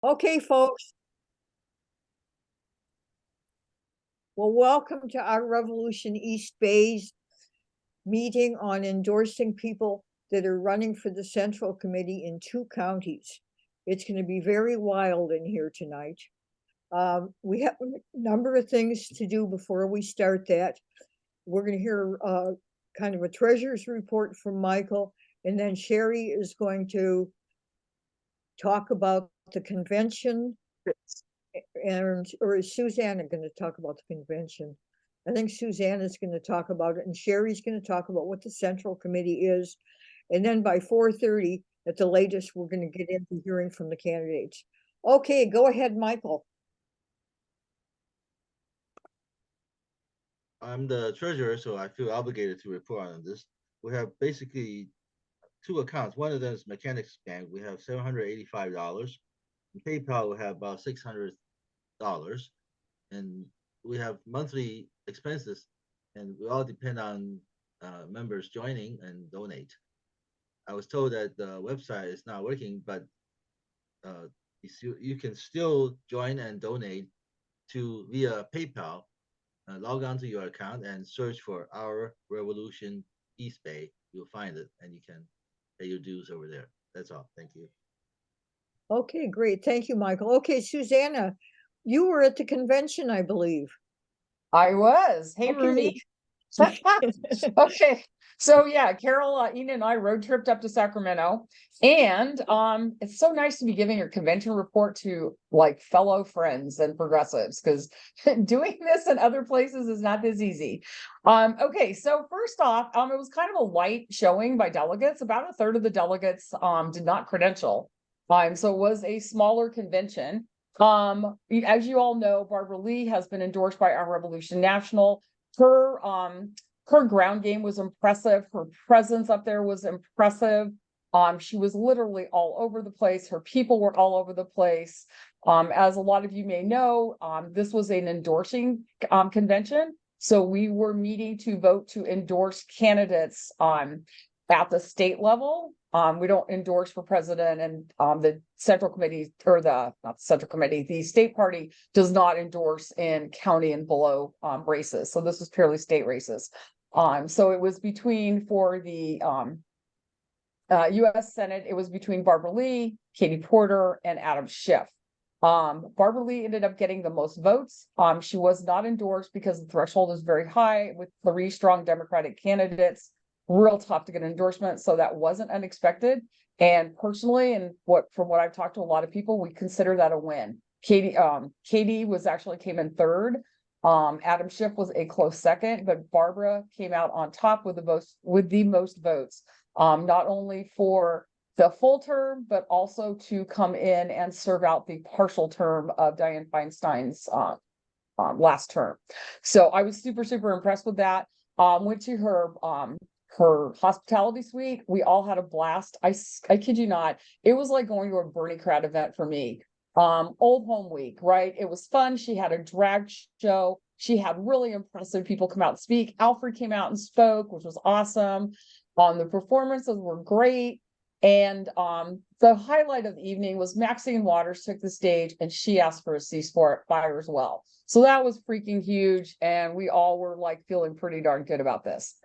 Okay, folks. Well, welcome to our Revolution East Bay's meeting on endorsing people that are running for the Central Committee in 2 counties. It's going to be very wild in here tonight. We have a number of things to do before we start that. We're going to hear kind of a treasurer's report from Michael, and then Cheri is going to talk about the convention. Or is Susana going to talk about the convention? I think Susana's going to talk about it, and Cheri's going to talk about what the Central Committee is. And then by 4:30 at the latest, we're going to get into hearing from the candidates. Okay, go ahead, Michael. I'm the treasurer, so I feel obligated to report on this. We have basically 2 accounts. One of them is Mechanics Bank. We have $785. In PayPal, we have about $600. And we have monthly expenses, and we all depend on members joining and donate. I was told that the website is not working, but you can still join and donate via PayPal. Log on to your account and search for Our Revolution East Bay. You'll find it, and you can pay your dues over there. That's all. Thank you. Okay, great. Thank you, Michael. Okay, Susana, you were at the convention, I believe. I was. Hey, Okay. Rumi. Okay. So yeah, Carol, Ena and I road tripped up to Sacramento, and it's so nice to be giving your convention report to like fellow friends and progressives, because doing this in other places is not this easy. Okay, so first off, it was kind of a light showing by delegates. About a third of the delegates did not credential. So it was a smaller convention. As you all know, Barbara Lee has been endorsed by Our Revolution National. Her ground game was impressive. Her presence up there was impressive. She was literally all over the place. Her people were all over the place. As a lot of you may know, this was an endorsing convention. So we were meeting to vote to endorse candidates at the state level. We don't endorse for president, and the Central Committee, or not the Central Committee, the state party does not endorse in county and below races. So this was purely state races. So it was for the U.S. Senate, it was between Barbara Lee, Katie Porter, and Adam Schiff. Barbara Lee ended up getting the most votes. She was not endorsed because the threshold is very high with 3 strong Democratic candidates. Real tough to get an endorsement, so that wasn't unexpected. And personally, and from what I've talked to a lot of people, we consider that a win. Katie came in third. Adam Schiff was a close second, but Barbara came out on top with the most votes, not only for the full term, but also to come in and serve out the partial term of Dianne Feinstein's last term. So I was super, super impressed with that. Went to her hospitality suite. We all had a blast. I kid you not. It was like going to a Bernie crowd event for me. Old home week, right? It was fun. She had a drag show. She had really impressive people come out and speak. Alfred came out and spoke, which was awesome. The performances were great. And the highlight of the evening was Maxine Waters took the stage, and she asked for a ceasefire as well. So that was freaking huge. And we all were like feeling pretty darn good about this.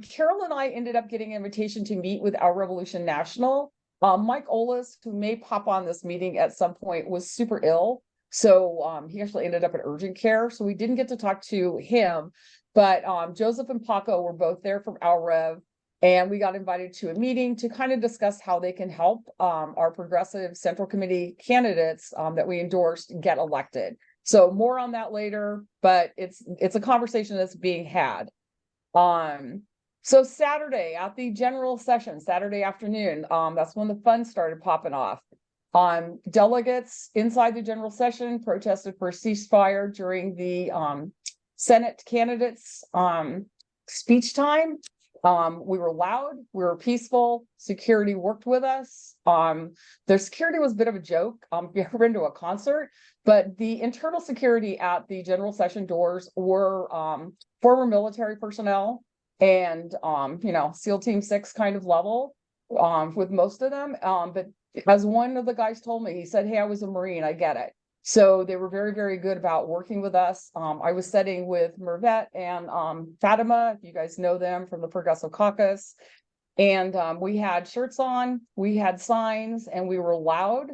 Carol and I ended up getting an invitation to meet with Our Revolution National. Mike Olis, who may pop on this meeting at some point, was super ill. So he actually ended up in urgent care. So we didn't get to talk to him, but Joseph and Paco were both there from Our Rev. And we got invited to a meeting to kind of discuss how they can help our progressive Central Committee candidates that we endorsed get elected. So more on that later, but it's a conversation that's being had. So Saturday at the general session, Saturday afternoon, that's when the fun started popping off. Delegates inside the general session protested for a ceasefire during the Senate candidates speech time. We were loud, we were peaceful, security worked with us. Their security was a bit of a joke. If you've ever been to a concert, but the internal security at the general session doors were former military personnel and SEAL Team 6 kind of level with most of them. But As one of the guys told me, he said, hey, I was a Marine, I get it. So they were very, very good about working with us. I was studying with Mervet and Fatima, if you guys know them from the Progressive Caucus. And we had shirts on, we had signs, and we were loud.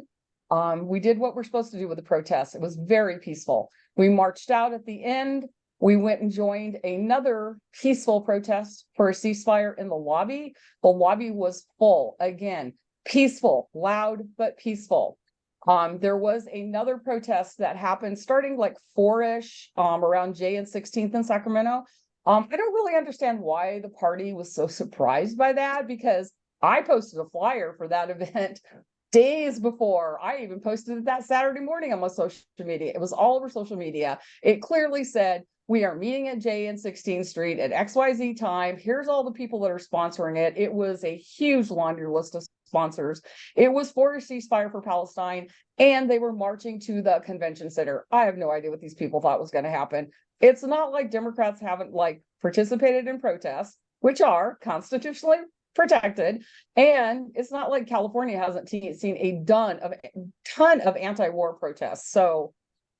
We did what we're supposed to do with the protest. It was very peaceful. We marched out at the end. We went and joined another peaceful protest for a ceasefire in the lobby. The lobby was full again. Peaceful, loud, but peaceful. There was another protest that happened starting like 4-ish around J and 16th in Sacramento. I don't really understand why the party was so surprised by that, because I posted a flyer for that event days before. I even posted it that Saturday morning on my social media. It was all over social media. It clearly said, we are meeting at J and 16th Street at XYZ time. Here's all the people that are sponsoring it. It was a huge laundry list of sponsors. It was for a ceasefire for Palestine, and they were marching to the convention center. I have no idea what these people thought was going to happen. It's not like Democrats haven't participated in protests, which are constitutionally protected. And it's not like California hasn't seen a ton of anti-war protests. So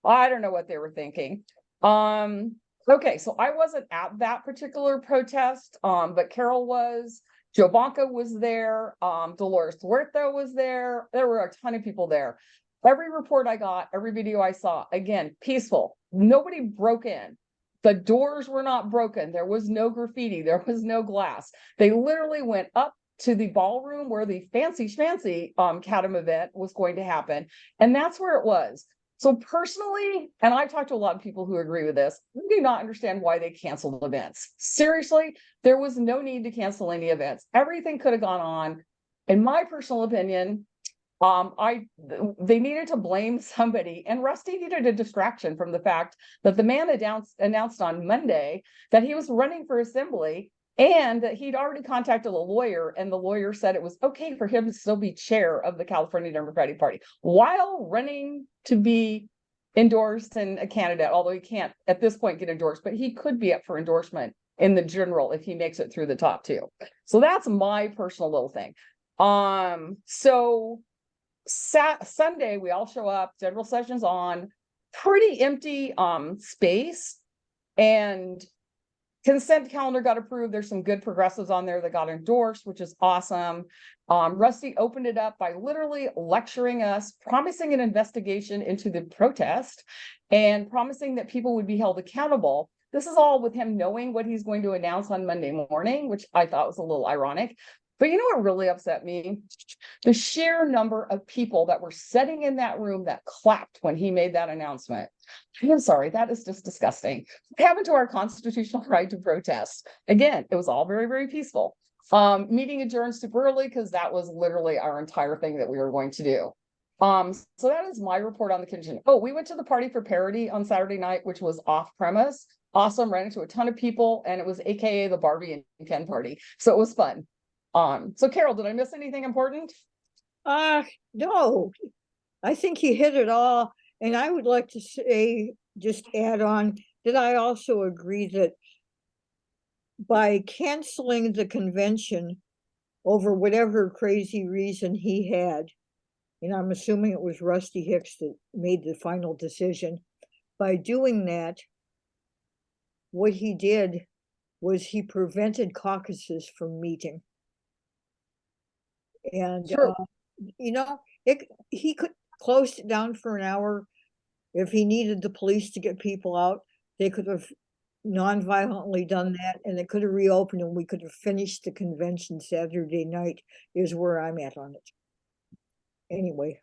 I don't know what they were thinking. Okay, so I wasn't at that particular protest, but Carol was, Jovanka was there, Dolores Huerta was there. There were a ton of people there. Every report I got, every video I saw, again, peaceful. Nobody broke in. The doors were not broken. There was no graffiti. There was no glass. They literally went up to the ballroom where the fancy CADEM event was going to happen. And that's where it was. So personally, and I've talked to a lot of people who agree with this, I do not understand why they canceled events. Seriously, there was no need to cancel any events. Everything could have gone on. In my personal opinion, they needed to blame somebody, and Rusty needed a distraction from the fact that the man announced on Monday that he was running for assembly, and that he'd already contacted a lawyer, and the lawyer said it was okay for him to still be chair of the California Democratic Party while running to be endorsed and a candidate, although he can't at this point get endorsed, but he could be up for endorsement in the general if he makes it through the top 2. So that's my personal little thing. So Sunday, we all show up, general sessions on, pretty empty space, and consent calendar got approved. There's some good progressives on there that got endorsed, which is awesome. Rusty opened it up by literally lecturing us, promising an investigation into the protest, and promising that people would be held accountable. This is all with him knowing what he's going to announce on Monday morning, which I thought was a little ironic. But you know what really upset me? The sheer number of people that were sitting in that room that clapped when he made that announcement. I'm sorry, that is just disgusting. What happened to our constitutional right to protest? Again, it was all very, very peaceful. Meeting adjourned super early because that was literally our entire thing that we were going to do. So that is my report on the convention. Oh, we went to the Party for Parity on Saturday night, which was off premise. Awesome, ran into a ton of people, and it was AKA the Barbie and Ken party. So it was fun. So Carol, did I miss anything important? No, I think he hit it all. And I would like to say, just add on, that I also agree that by canceling the convention over whatever crazy reason he had, and I'm assuming it was Rusty Hicks that made the final decision, by doing that, what he did was he prevented caucuses from meeting. And, he could close it down for an hour. If he needed the police to get people out, they could have non-violently done that, and it could have reopened, and we could have finished the convention Saturday night, is where I'm at on it. Anyway,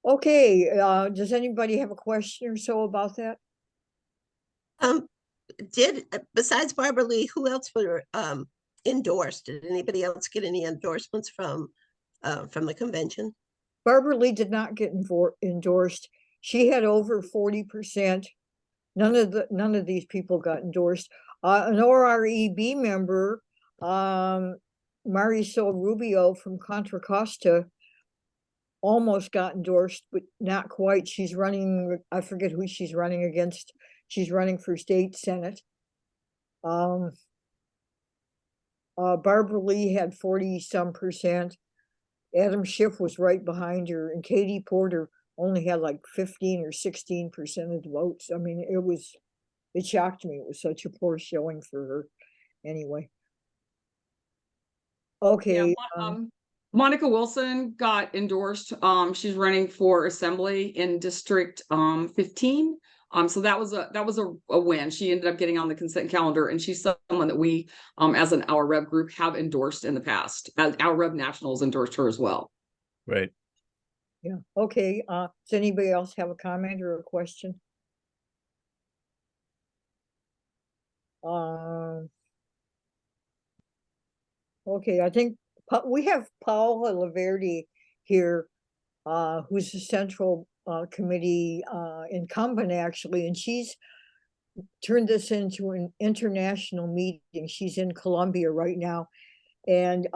okay, does anybody have a question or so about that? Besides Barbara Lee, who else were endorsed? Did anybody else get any endorsements from the convention? Barbara Lee did not get endorsed. She had over 40%. None of these people got endorsed. An OREB member, Marisol Rubio from Contra Costa, almost got endorsed, but not quite. She's running, I forget who she's running against. She's running for state senate. Barbara Lee had 40-some%. Adam Schiff was right behind her, and Katie Porter only had like 15 or 16% of the votes. I mean, it shocked me. It was such a poor showing for her. Anyway. Okay. Monica Wilson got endorsed. She's running for assembly in District 15. So that was a win. She ended up getting on the consent calendar, and she's someone that we, as an Our Rev group, have endorsed in the past. As Our Rev Nationals endorsed her as well. Right. Yeah. Okay. Does anybody else have a comment or a question? Okay, I think we have Paola Laverde here, who's the Central Committee incumbent, actually, and she's turned this into an international meeting. She's in Colombia right now, and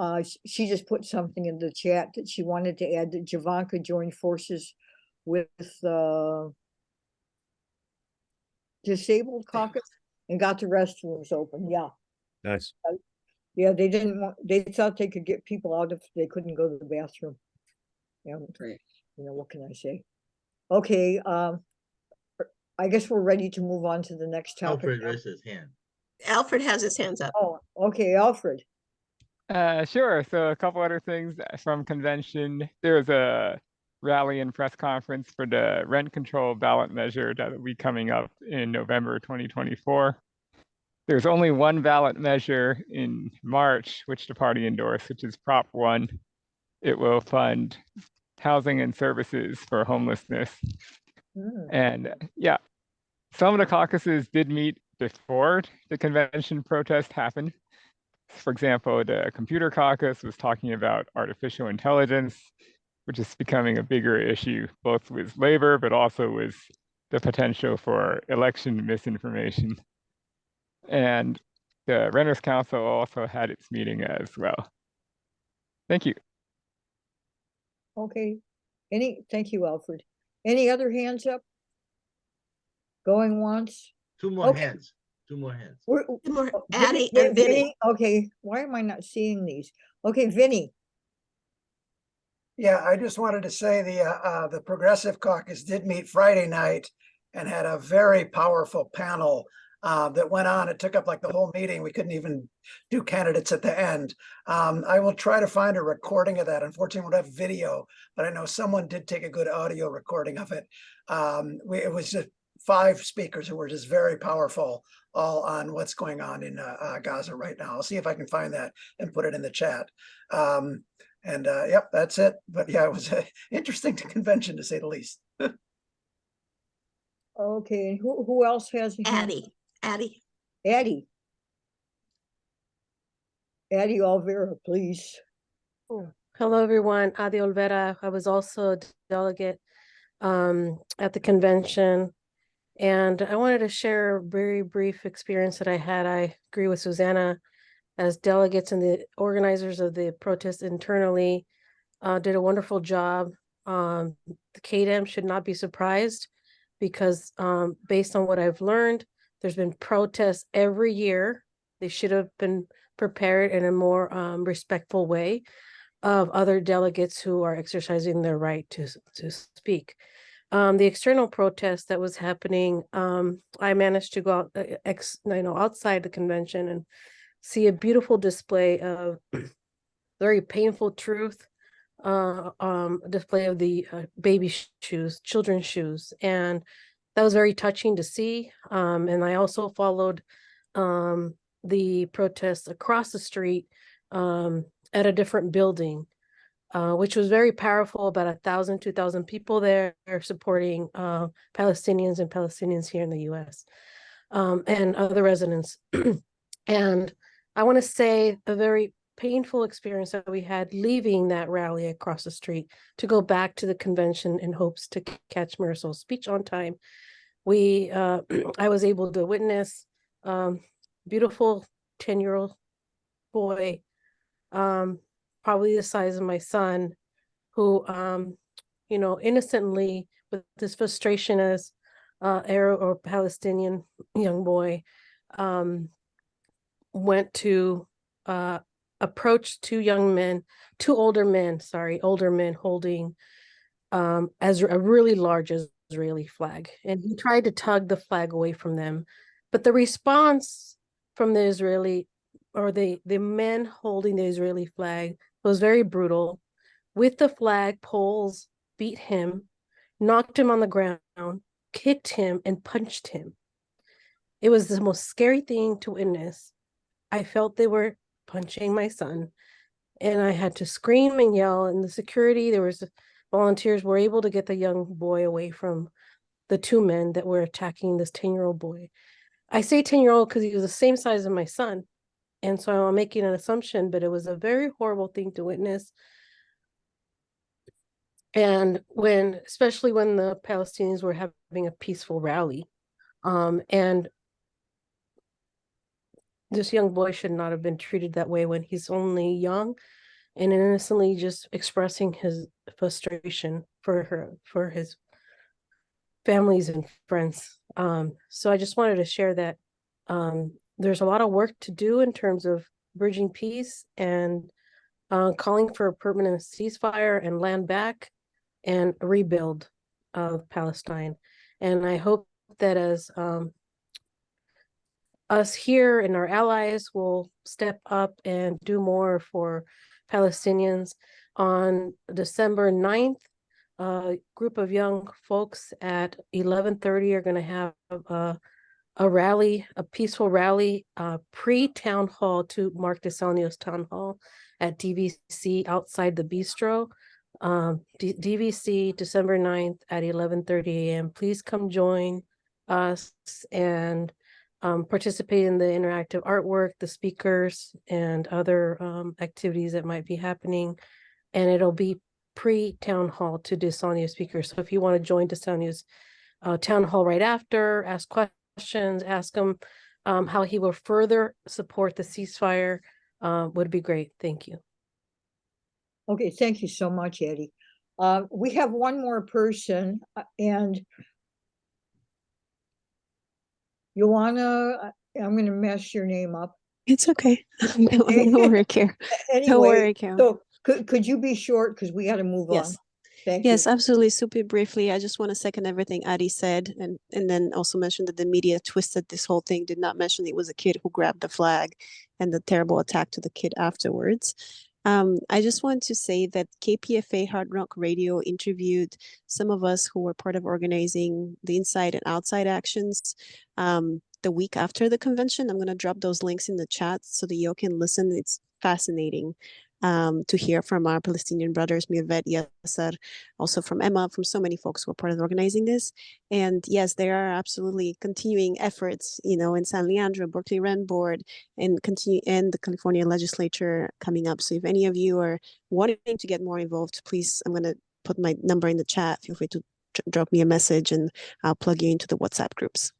she just put something in the chat that she wanted to add that Javanka joined forces with the Disabled Caucus and got the restrooms open. Yeah. Nice. Yeah, they thought they could get people out if they couldn't go to the bathroom. Yeah, Great. you know, what can I say? Okay, I guess we're ready to move on to the next topic. Alfred raised his hand. Alfred has his hands up. Oh, okay, Alfred. Sure. So a couple other things from convention. There was a rally and press conference for the rent control ballot measure that will be coming up in November 2024. There's only one ballot measure in March, which the party endorsed, which is Prop 1. It will fund housing and services for homelessness. And yeah, some of the caucuses did meet before the convention protest happened. For example, the computer caucus was talking about artificial intelligence, which is becoming a bigger issue, both with labor, but also with the potential for election misinformation. And the Renters Council also had its meeting as well. Thank you. Okay, thank you, Alfred. Any other hands up? Going once? Two more Okay. hands. Two more hands. Addie and Vinnie. Okay, why am I not seeing these? Okay, Vinnie. Yeah, I just wanted to say the Progressive Caucus did meet Friday night and had a very powerful panel that went on. It took up like the whole meeting. We couldn't even do candidates at the end. I will try to find a recording of that. Unfortunately, we don't have video, but I know someone did take a good audio recording of it. It was just 5 speakers who were just very powerful, all on what's going on in Gaza right now. I'll see if I can find that and put it in the chat. Yep, that's it. But yeah, it was an interesting convention, to say the least. Okay, who else has a hand? Addie. Addie Olvera, please. Hello, everyone. Adi Olvera. I was also a delegate at the convention, and I wanted to share a very brief experience that I had. I agree with Susana, as delegates and the organizers of the protest internally did a wonderful job. The CADEM should not be surprised because based on what I've learned, there's been protests every year. They should have been prepared in a more respectful way of other delegates who are exercising their right to speak. The external protest that was happening, I managed to go out, outside the convention and see a beautiful display of very painful truth, display of the baby shoes, children's shoes, and that was very touching to see. And I also followed the protests across the street at a different building, which was very powerful. About 1,000, 2,000 people there supporting Palestinians and Palestinians here in the U.S. And other residents. And I want to say a very painful experience that we had leaving that rally across the street to go back to the convention in hopes to catch Marisol's speech on time. I was able to witness beautiful 10-year-old boy, probably the size of my son, who, innocently, with this frustration as Arab or Palestinian young boy, went to approached two older men holding as a really large Israeli flag. And he tried to tug the flag away from them. But the response from the Israeli or the men holding the Israeli flag was very brutal. With the flag, poles beat him, knocked him on the ground, kicked him, and punched him. It was the most scary thing to witness. I felt they were punching my son, and I had to scream and yell. And the security, volunteers were able to get the young boy away from the two men that were attacking this 10-year-old boy. I say 10-year-old because he was the same size as my son. And so I'm making an assumption, but it was a very horrible thing to witness. And especially when the Palestinians were having a peaceful rally. And this young boy should not have been treated that way when he's only young and innocently just expressing his frustration for his families and friends. So I just wanted to share that there's a lot of work to do in terms of bridging peace and calling for a permanent ceasefire and land back and a rebuild of Palestine. And I hope that as us here and our allies will step up and do more for Palestinians. On December 9th, a group of young folks at 11:30 are going to have a rally, a peaceful rally, pre-town hall to Mark DeSanio's town hall at DVC outside the bistro. DVC, December 9th at 11:30 a.m. Please come join us and participate in the interactive artwork, the speakers, and other activities that might be happening. And it'll be pre-town hall to DeSanio's speakers. So if you want to join DeSanio's town hall right after, ask questions, ask him how he will further support the ceasefire, would be great. Thank you. Okay, thank you so much, Eddie. We have one more person, and Yoana, I'm going to mess your name up. It's okay. No worry, Kaur. Anyway, Don't worry, Kaur. So could you be short because we got to move on? Thank Yes, you. absolutely. Super briefly, I just want to second everything Adi said, and then also mention that the media twisted this whole thing, did not mention it was a kid who grabbed the flag and the terrible attack to the kid afterwards. I just want to say that KPFA Hard Rock Radio interviewed some of us who were part of organizing the inside and outside actions the week after the convention. I'm going to drop those links in the chat so that you can listen. It's fascinating to hear from our Palestinian brothers, Mirvet, Yasser, also from Emma, from so many folks who are part of organizing this. And yes, there are absolutely continuing efforts, in San Leandro, Berkeley Rent Board, and the California legislature coming up. So if any of you are wanting to get more involved, please, I'm going to put my number in the chat. Feel free to drop me a message and I'll plug you into the WhatsApp groups.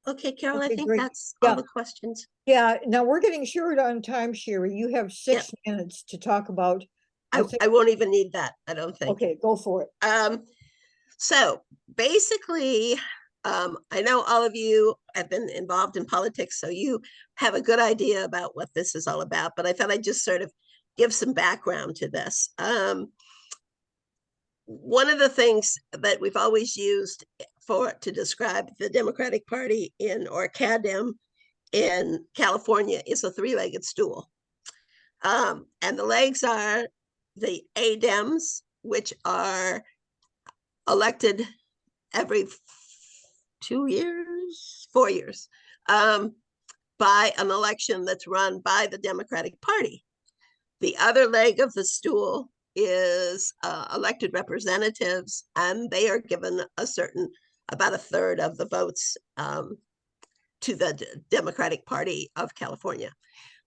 Okay, Carol, Okay, I think great. that's Yeah. all the questions. Yeah, now we're getting short on time, Cheri. You have 6 minutes to talk about. I won't even need that, I don't think. Okay, go for it. So basically, I know all of you have been involved in politics, so you have a good idea about what this is all about, but I thought I'd just sort of give some background to this. One of the things that we've always used to describe the Democratic Party or CADEM in California is a three-legged stool. And the legs are the ADEMs, which are elected every 4 years, by an election that's run by the Democratic Party. The other leg of the stool is elected representatives, and they are given about a third of the votes to the Democratic Party of California.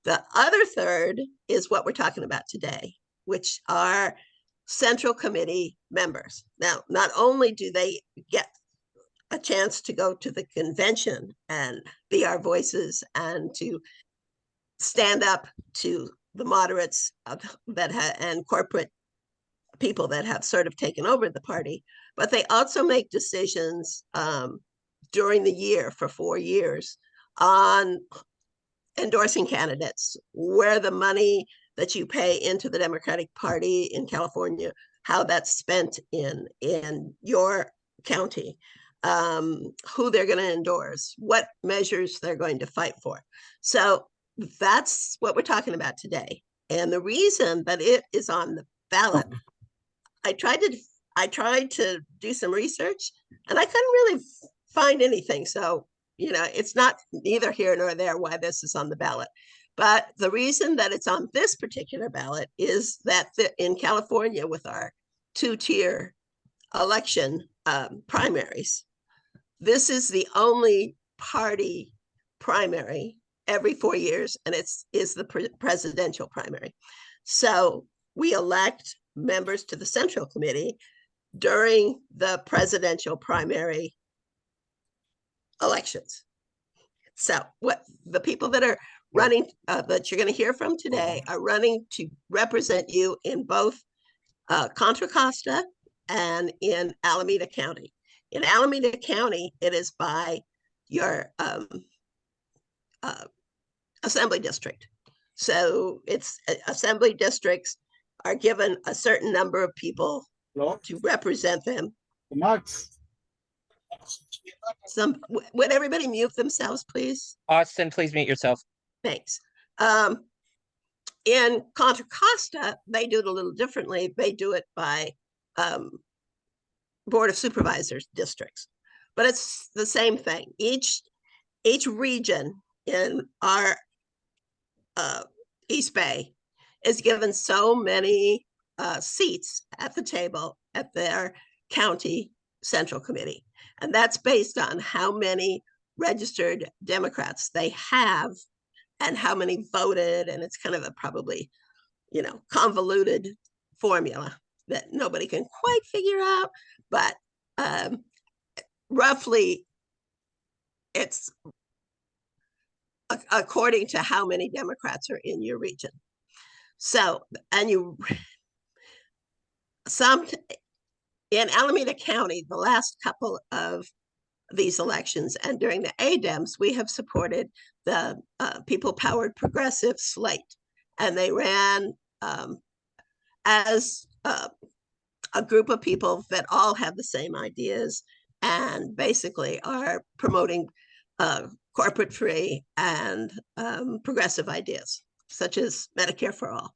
The other third is what we're talking about today, which are Central Committee members. Now, not only do they get a chance to go to the convention and be our voices and to stand up to the moderates and corporate people that have sort of taken over the party, but they also make decisions during the year for 4 years on endorsing candidates, where the money that you pay into the Democratic Party in California, how that's spent in your county, who they're going to endorse, what measures they're going to fight for. So that's what we're talking about today. And the reason that it is on the ballot, I tried to do some research and I couldn't really find anything. So, you know, it's not neither here nor there why this is on the ballot. But the reason that it's on this particular ballot is that in California, with our 2-tier election primaries, this is the only party primary every 4 years, and is the presidential primary. So we elect members to the Central Committee during the presidential primary elections. So what the people that are running, that you're going to hear from today, are running to represent you in both Contra Costa and in Alameda County. In Alameda County, it is by your assembly district. So it's assembly districts are given a certain number of people to represent them. Would everybody mute themselves, please? Austin, please mute yourself. Thanks. In Contra Costa, they do it a little differently. They do it by Board of Supervisors districts, but it's the same thing. Each region in our East Bay is given so many seats at the table at their county central committee. And that's based on how many registered Democrats they have and how many voted. And it's kind of a probably, you know, convoluted formula that nobody can quite figure out. But roughly, it's according to how many Democrats are in your region. So, and in Alameda County, the last couple of these elections and during the ADEMs, we have supported the people-powered progressive slate. And they ran as a group of people that all have the same ideas and basically are promoting corporate free and progressive ideas, such as Medicare for all.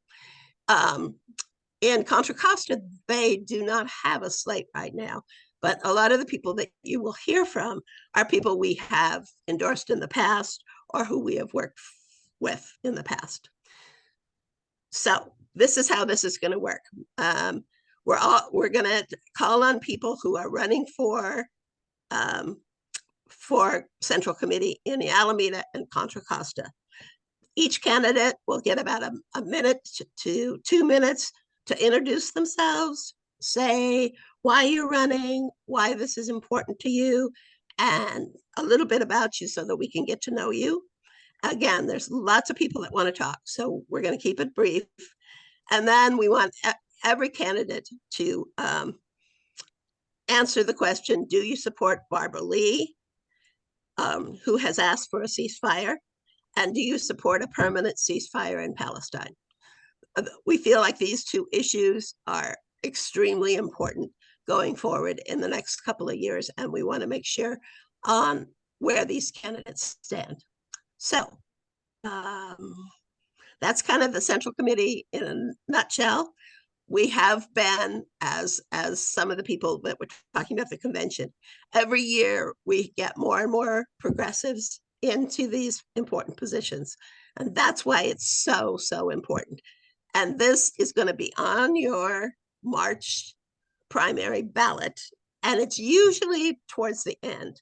In Contra Costa, they do not have a slate right now, but a lot of the people that you will hear from are people we have endorsed in the past or who we have worked with in the past. So this is how this is going to work. We're going to call on people who are running for Central Committee in the Alameda and Contra Costa. Each candidate will get about a minute to 2 minutes to introduce themselves, say why you're running, why this is important to you, and a little bit about you so that we can get to know you. Again, there's lots of people that want to talk, so we're going to keep it brief. And then we want every candidate to answer the question, do you support Barbara Lee, who has asked for a ceasefire? And do you support a permanent ceasefire in Palestine? We feel like these two issues are extremely important going forward in the next couple of years, and we want to make sure on where these candidates stand. So that's kind of the Central Committee in a nutshell. We have been, as some of the people that were talking about the convention, every year we get more and more progressives into these important positions. And that's why it's so, so important. And this is going to be on your March primary ballot. And it's usually towards the end.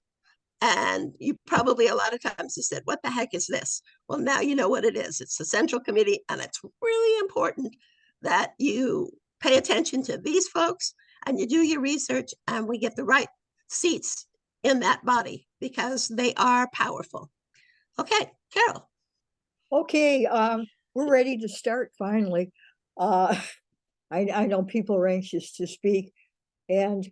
And you probably a lot of times have said, what the heck is this? Well, now you know what it is. It's the Central Committee, and it's really important that you pay attention to these folks and you do your research and we get the right seats in that body because they are powerful. Okay, Carol. Okay, we're ready to start finally. I know people are anxious to speak, and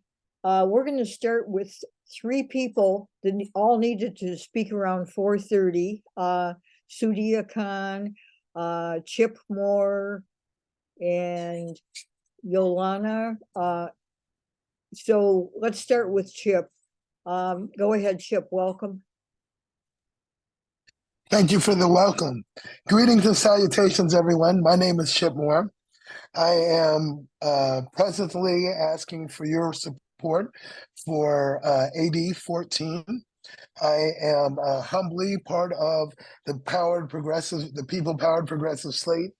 we're going to start with three people that all needed to speak around 4:30. Sadia Khan, Chip Moore, and Yoana. So let's start with Chip. Go ahead, Chip. Welcome. Thank you for the welcome. Greetings and salutations, everyone. My name is Chip Moore. I am presently asking for your support for AD 14. I am humbly part of the People Powered Progressive Slate.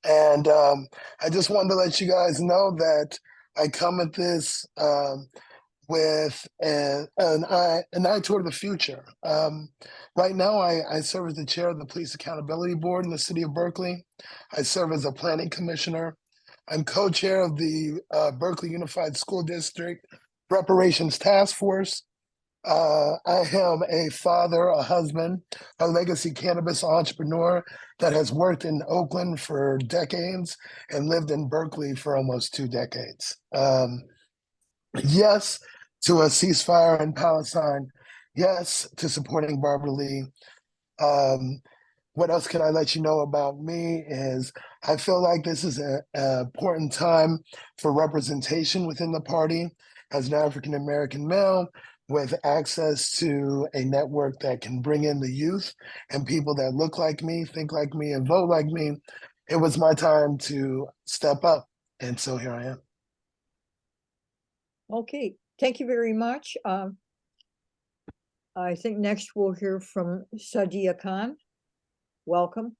And I just wanted to let you guys know that I come at this with an eye toward the future. Right now, I serve as the chair of the Police Accountability Board in the city of Berkeley. I serve as a planning commissioner. I'm co-chair of the Berkeley Unified School District Reparations Task Force. I am a father, a husband, a legacy cannabis entrepreneur that has worked in Oakland for decades and lived in Berkeley for almost 2 decades. Yes to a ceasefire in Palestine. Yes to supporting Barbara Lee. What else can I let you know about me is I feel like this is an important time for representation within the party as an African-American male with access to a network that can bring in the youth and people that look like me, think like me, and vote like me. It was my time to step up. And so here I am. Okay, thank you very much. I think next we'll hear from Sadia Khan. Welcome.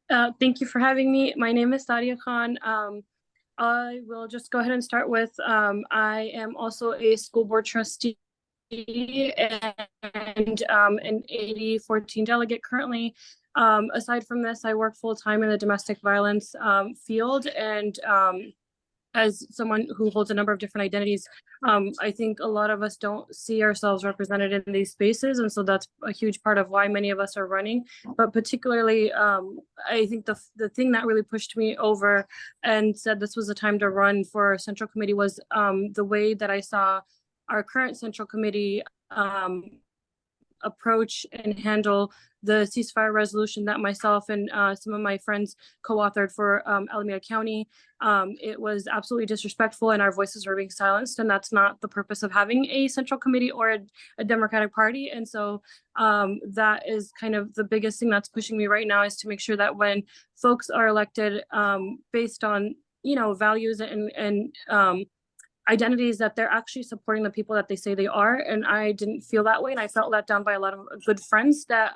Thank you for having me. My name is Sadia Khan. I will just go ahead and start with, I am also a school board trustee and an AD 14 delegate currently. Aside from this, I work full-time in the domestic violence field, and as someone who holds a number of different identities, I think a lot of us don't see ourselves represented in these spaces. And so that's a huge part of why many of us are running. But particularly, I think the thing that really pushed me over and said this was the time to run for Central Committee was the way that I saw our current Central Committee approach and handle the ceasefire resolution that myself and some of my friends co-authored for Alameda County. It was absolutely disrespectful and our voices were being silenced, and that's not the purpose of having a Central Committee or a Democratic Party. And so that is kind of the biggest thing that's pushing me right now, is to make sure that when folks are elected based on, you know, values and identities, that they're actually supporting the people that they say they are. And I didn't feel that way, and I felt let down by a lot of good friends that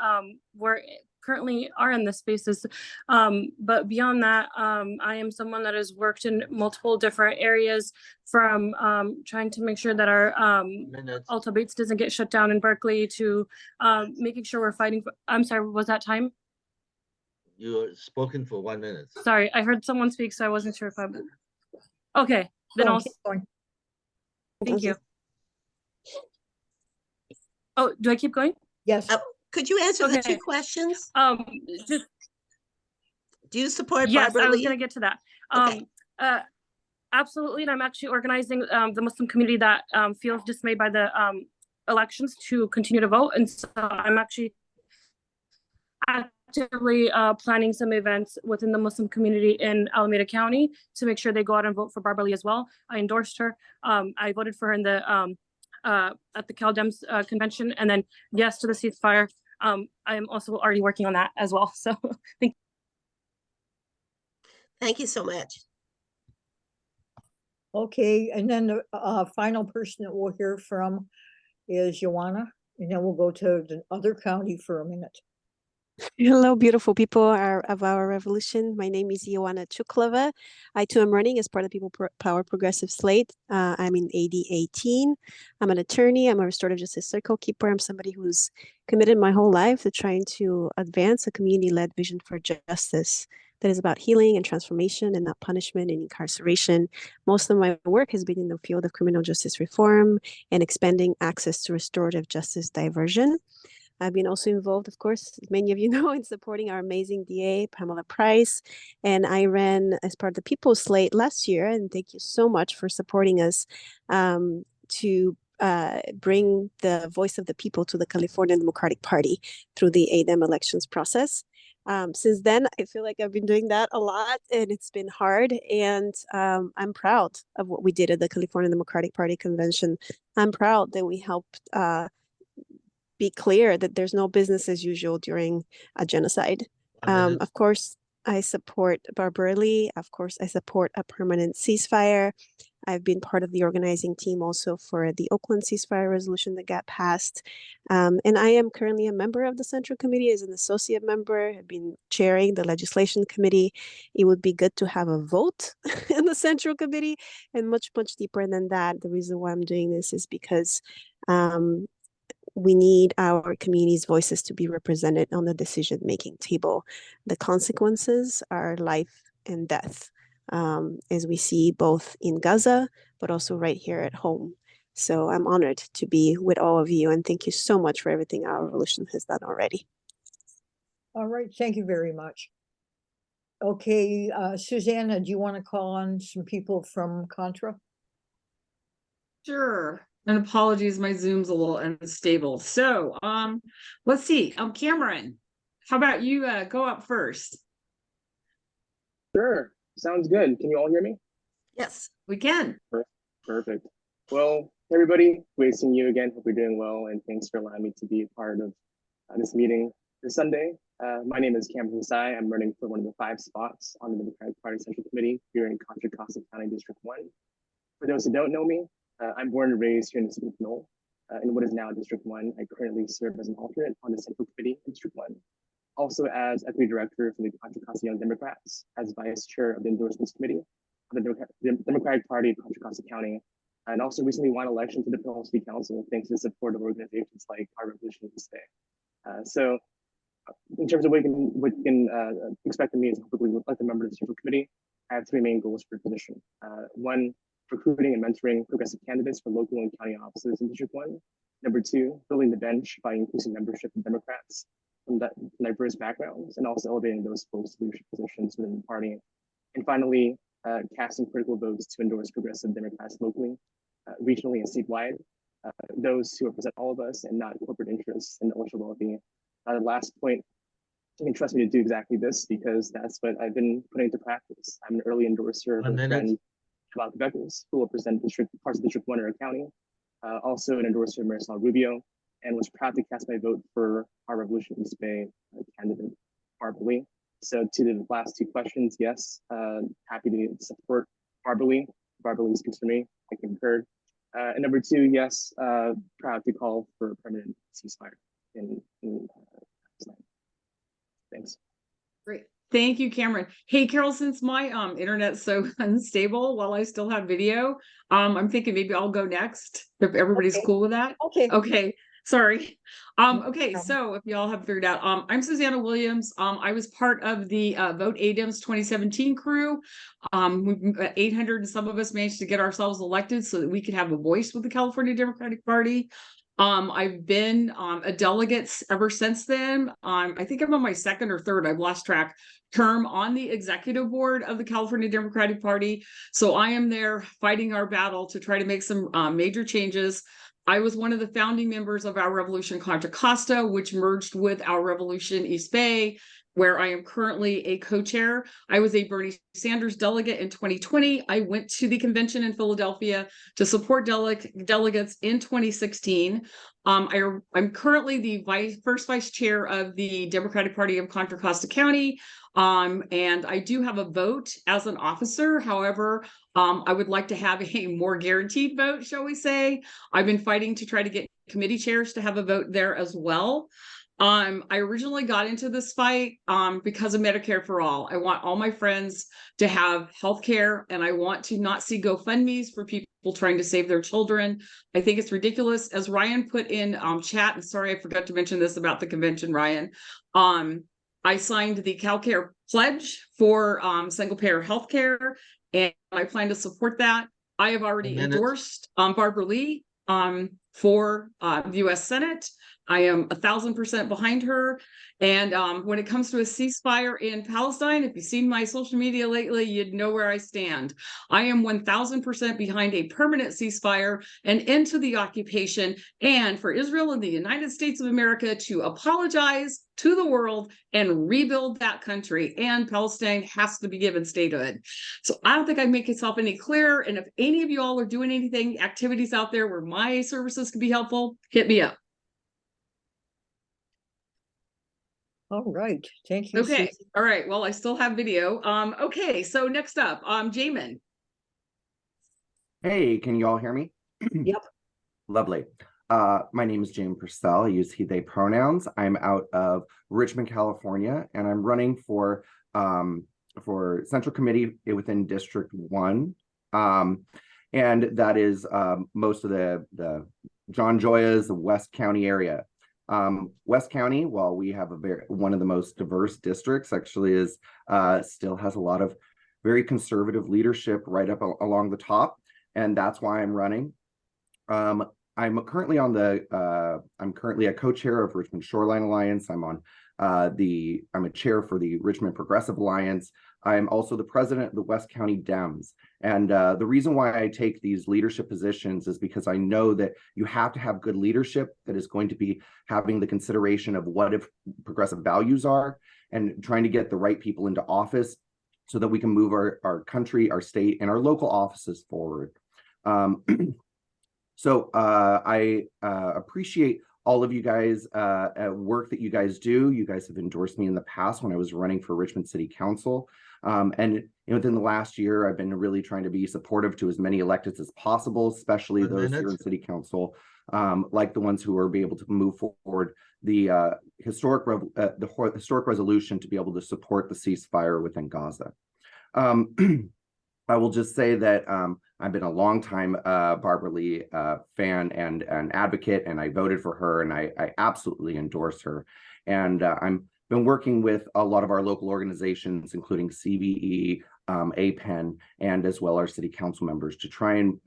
currently are in the spaces. But beyond that, I am someone that has worked in multiple different areas, from trying to make sure that our Alta Bates doesn't get shut down in Berkeley, to making sure we're fighting for, I'm sorry, was that time? You're spoken for 1 minute. Sorry, I heard someone speak, so I wasn't sure if I'm, okay, then I'll, thank you. Oh, do I keep going? Yes. Could you answer the 2 Okay. questions? Just, Do you support yes, Barbara I was Lee? going to get to that. Okay. Absolutely, and I'm actually organizing the Muslim community that feels dismayed by the elections to continue to vote, and so I'm actually actively planning some events within the Muslim community in Alameda County to make sure they go out and vote for Barbara Lee as well. I endorsed her. I voted for her in the at the CADEM convention, and then yes to the ceasefire. I am also already working on that as well. So Thank you so much. Okay, and then the final person that we'll hear from is Yoana, and then we'll go to the other county for a minute. Hello, beautiful people of our revolution. My name is Yoana Tchoukleva. I too am running as part of the People Power Progressive Slate. I'm in AD 18. I'm an attorney. I'm a restorative justice circle keeper. I'm somebody who's committed my whole life to trying to advance a community-led vision for justice that is about healing and transformation and not punishment and incarceration. Most of my work has been in the field of criminal justice reform and expanding access to restorative justice diversion. I've been also involved, of course, as many of you know, in supporting our amazing DA, Pamela Price. And I ran as part of the People's Slate last year. And thank you so much for supporting us to bring the voice of the people to the California Democratic Party through the ADEM elections process. Since then, I feel like I've been doing that a lot, and it's been hard. And I'm proud of what we did at the California Democratic Party convention. I'm proud that we helped be clear that there's no business as usual during a genocide. Of course, I support barbarity. Of course, I support a permanent ceasefire. I've been part of the organizing team also for the Oakland ceasefire resolution that got passed. And I am currently a member of the Central Committee as an associate member. I've been chairing the legislation committee. It would be good to have a vote in the Central Committee, and much, much deeper than that. The reason why I'm doing this is because we need our community's voices to be represented on the decision-making table. The consequences are life and death, as we see both in Gaza, but also right here at home. So I'm honored to be with all of you, and thank you so much for everything our revolution has done already. All right, thank you very much. Okay, Susana, do you want to call on some people from Contra? Sure. And apologies, my Zoom's a little unstable. So, let's see. Cameron, how about you go up first? Sure. Sounds good. Can you all hear me? Yes. We can. Perfect. Well, everybody, great seeing you again. Hope you're doing well, and thanks for allowing me to be a part of this meeting this Sunday. My name is Cameron Sasai. I'm running for one of the 5 spots on the Democratic Party Central Committee here in Contra Costa County District 1. For those who don't know me, I'm born and raised here in the city of Knoll, in what is now District 1. I currently serve as an alternate on the Central Committee in District 1. Also as Equity Director for the Contra Costa Young Democrats, as Vice Chair of the Endorsements Committee of the Democratic Party of Contra Costa County, and also recently won election to the Pursell City Council thanks to the support of organizations like Our Revolution this day. So in terms of what you can expect of me as hopefully like a member of the Central Committee, I have 3 main goals for the position. 1, recruiting and mentoring progressive candidates for local and county offices in District 1. Number 2, building the bench by increasing membership of Democrats from diverse backgrounds, and also elevating those folks to leadership positions within the party. And finally, casting critical votes to endorse progressive Democrats locally, regionally, and statewide. Those who represent all of us and not corporate interests and the ultra wealthy. The last point, you can trust me to do exactly this because that's what I've been putting into practice. I'm an early endorser of a friend, Paola Laverde, who will represent parts of District 1 in our county. Also an endorser of Marisol Rubio, and was proud to cast my vote for our Revolution East Bay candidate, Barbarly. So to the last 2 questions, yes, happy to support Barbarly. Barbarly speaks for me, I concur. And number 2, yes, proud to call for a permanent ceasefire in thanks. Great. Thank you, Cameron. Hey, Carol, since my internet's so unstable while I still have video, I'm thinking maybe I'll go next if everybody's cool with that. Okay. Sorry. Okay, so if y'all have figured out, I'm Susanna Williams. I was part of the Vote ADEM's 2017 crew. 800 and some of us managed to get ourselves elected so that we could have a voice with the California Democratic Party. I've been a delegate ever since then. I think I'm on my 2nd or 3rd, I've lost track, term on the executive board of the California Democratic Party. So I am there fighting our battle to try to make some major changes. I was one of the founding members of Our Revolution Contra Costa, which merged with Our Revolution East Bay, where I am currently a co-chair. I was a Bernie Sanders delegate in 2020. I went to the convention in Philadelphia to support delegates in 2016. I'm currently the first vice chair of the Democratic Party of Contra Costa County. And I do have a vote as an officer. However, I would like to have a more guaranteed vote, shall we say. I've been fighting to try to get committee chairs to have a vote there as well. I originally got into this fight because of Medicare for All. I want all my friends to have health care, and I want to not see GoFundMes for people trying to save their children. I think it's ridiculous. As Ryan put in chat, and sorry, I forgot to mention this about the convention, Ryan. I signed the CalCare pledge for single-payer health care, and I plan to support that. I have already endorsed Barbara Lee for the U.S. Senate. I am 1,000% behind her. And when it comes to a ceasefire in Palestine, if you've seen my social media lately, you'd know where I stand. I am 1,000% behind a permanent ceasefire and end to the occupation, and for Israel and the United States of America to apologize to the world and rebuild that country. And Palestine has to be given statehood. So I don't think I make myself any clearer. And if any of you all are doing anything, activities out there where my services can be helpful, hit me up. All right, thank you. Okay, Susan. all right. Well, I still have video. Okay, so next up, Jamin. Hey, can you all hear me? Yep. Lovely. My name is Jamin Pursell. I use he, they pronouns. I'm out of Richmond, California, and I'm running for Central Committee within District 1. And that is most of the John Joya's West County area. West County, while we have one of the most diverse districts, actually is still has a lot of very conservative leadership right up along the top, and that's why I'm running. I'm currently a co-chair of Richmond Shoreline Alliance. I'm a chair for the Richmond Progressive Alliance. I'm also the president of the West County Dems. And the reason why I take these leadership positions is because I know that you have to have good leadership that is going to be having the consideration of what if progressive values are and trying to get the right people into office so that we can move our country, our state, and our local offices forward. So I appreciate all of you guys' work that you guys do. You guys have endorsed me in the past when I was running for Richmond City Council. And within the last year, I've been really trying to be supportive to as many electeds as possible, especially those here in City Council, like the ones who are able to move forward the historic resolution to be able to support the ceasefire within Gaza. I will just say that I've been a long time Barbara Lee fan and an advocate, and I voted for her, and I absolutely endorse her. And I'm been working with a lot of our local organizations, including CVE, APEN, and as well our city council members to try and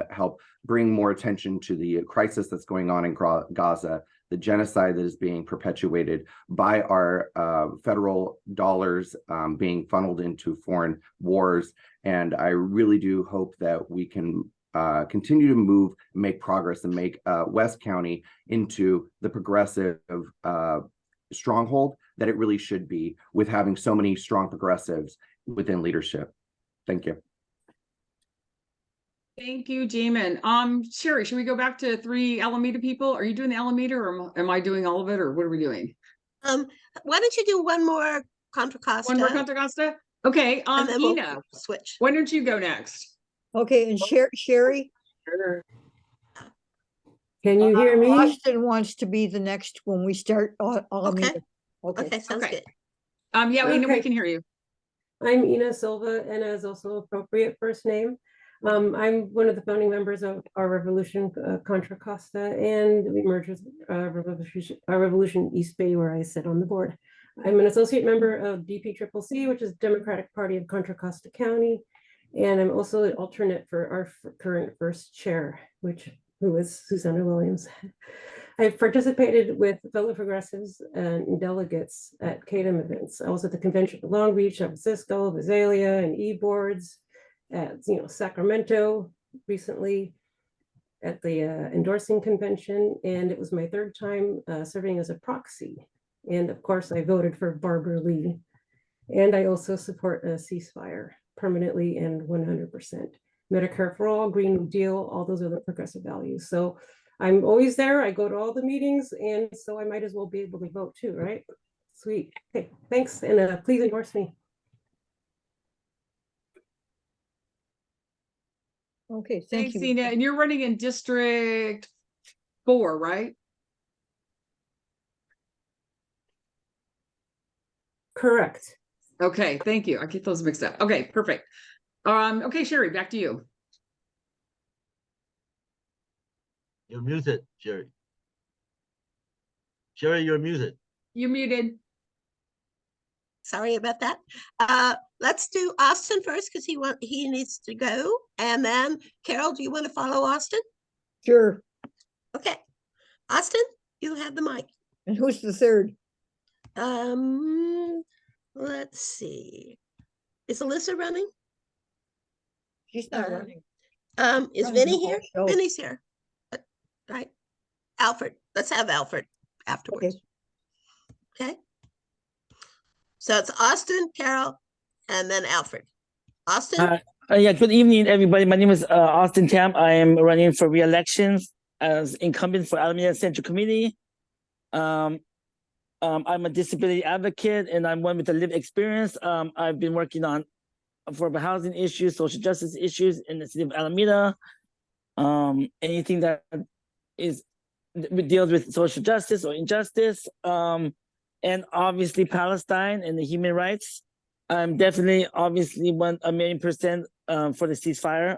help bring more attention to the crisis that's going on in Gaza, the genocide that is being perpetuated by our federal dollars being funneled into foreign wars. And I really do hope that we can continue to make progress and make West County into the progressive stronghold that it really should be, with having so many strong progressives within leadership. Thank you. Thank you, Jamin. Cheri, should we go back to 3 Alameda people? Are you doing the Alameda, or am I doing all of it, or what are we doing? Why don't you do one more Contra Costa? One more Contra Costa? Okay, and then Ena, we'll switch. Why don't you go next? Okay, and Cheri? Sure. Can you hear me? Austin wants to be the next when we start Alameda. Okay, sounds good. Yeah, Ena, we Okay. can hear you. I'm Ena Silva, and is also appropriate first name. I'm one of the founding members of our Revolution Contra Costa, and we merged with Revolution East Bay, where I sit on the board. I'm an associate member of DPCCC, which is Democratic Party of Contra Costa County, and I'm also an alternate for our current first chair, who is Susana Williams. I've participated with fellow progressives and delegates at CADEM events. I was at the convention in Long Beach, San Francisco, Visalia, and e-boards at Sacramento recently at the Endorsing Convention, and it was my 3rd time serving as a proxy. And of course, I voted for Barbara Lee, and I also support a ceasefire permanently and 100%. Medicare for all, Green New Deal, all those other progressive values. So I'm always there. I go to all the meetings, and so I might as well be able to vote too, right? Sweet. Okay, thanks, and please endorse me. Okay, Thanks, Ena. And you're running in District 4, right? Correct. Okay, thank you. I get those mixed up. Okay, perfect. Okay, Cheri, back to you. You're muted, Cheri. Cheri, you're muted. You're muted. Sorry about that. Let's do Austin first because he needs to go, and then Carol, do you want to follow Austin? Sure. Okay, Austin, You have the mic. And who's the third? Let's see. Is Alyssa running? She's not running. Is running Vinnie the whole here? show. Vinnie's here. Right. Alfred. Let's have Alfred afterwards. Okay. So it's Austin, Carol, and then Alfred. Austin? Yeah, good evening, everybody. My name is Austin Tam. I am running for re-election as incumbent for Alameda Central Committee. I'm a disability advocate and I'm one with a lived experience. I've been working on affordable housing issues, social justice issues in the city of Alameda. Anything that deals with social justice or injustice, and obviously Palestine and the human rights. I'm definitely, obviously, 1,000,000% for the ceasefire.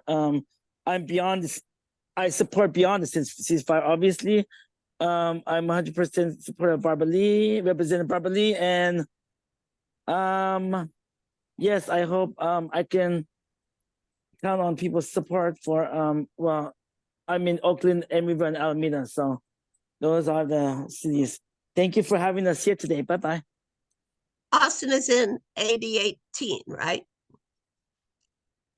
I'm beyond this. I support beyond the ceasefire, obviously. I'm 100% support of Barbara Lee, Representative Barbara Lee, and yes, I hope I can count on people's support for well, I'm in Oakland, Emeryville, and Alameda, so those are the cities. Thank you for having us here today. Bye-bye. Austin is in AD 18, right?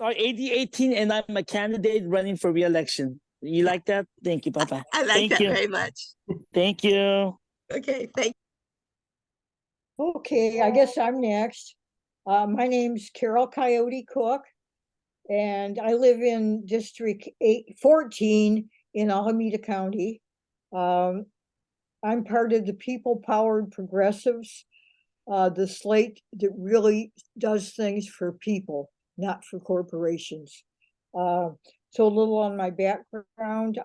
Sorry, AD 18, and I'm a candidate running for re-election. You like that? Thank you. Bye-bye. I like that very much. Thank you. Okay, thank you. Okay, I guess I'm next. My name's Carol Coyote Cook, and I live in District 14 in Alameda County. I'm part of the People-Powered Progressives, the slate that really does things for people, not for corporations. So a little on my background.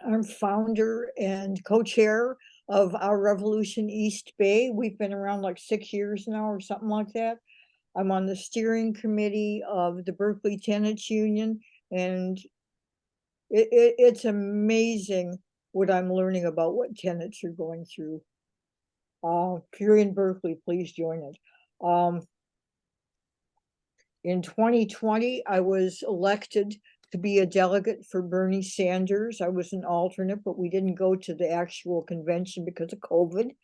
I'm founder and co-chair of Our Revolution East Bay. We've been around like 6 years now or something like that. I'm on the steering committee of the Berkeley Tenants Union, and it's amazing what I'm learning about what tenants are going through. If you're in Berkeley, please join it. In 2020, I was elected to be a delegate for Bernie Sanders. I was an alternate, but we didn't go to the actual convention because of COVID.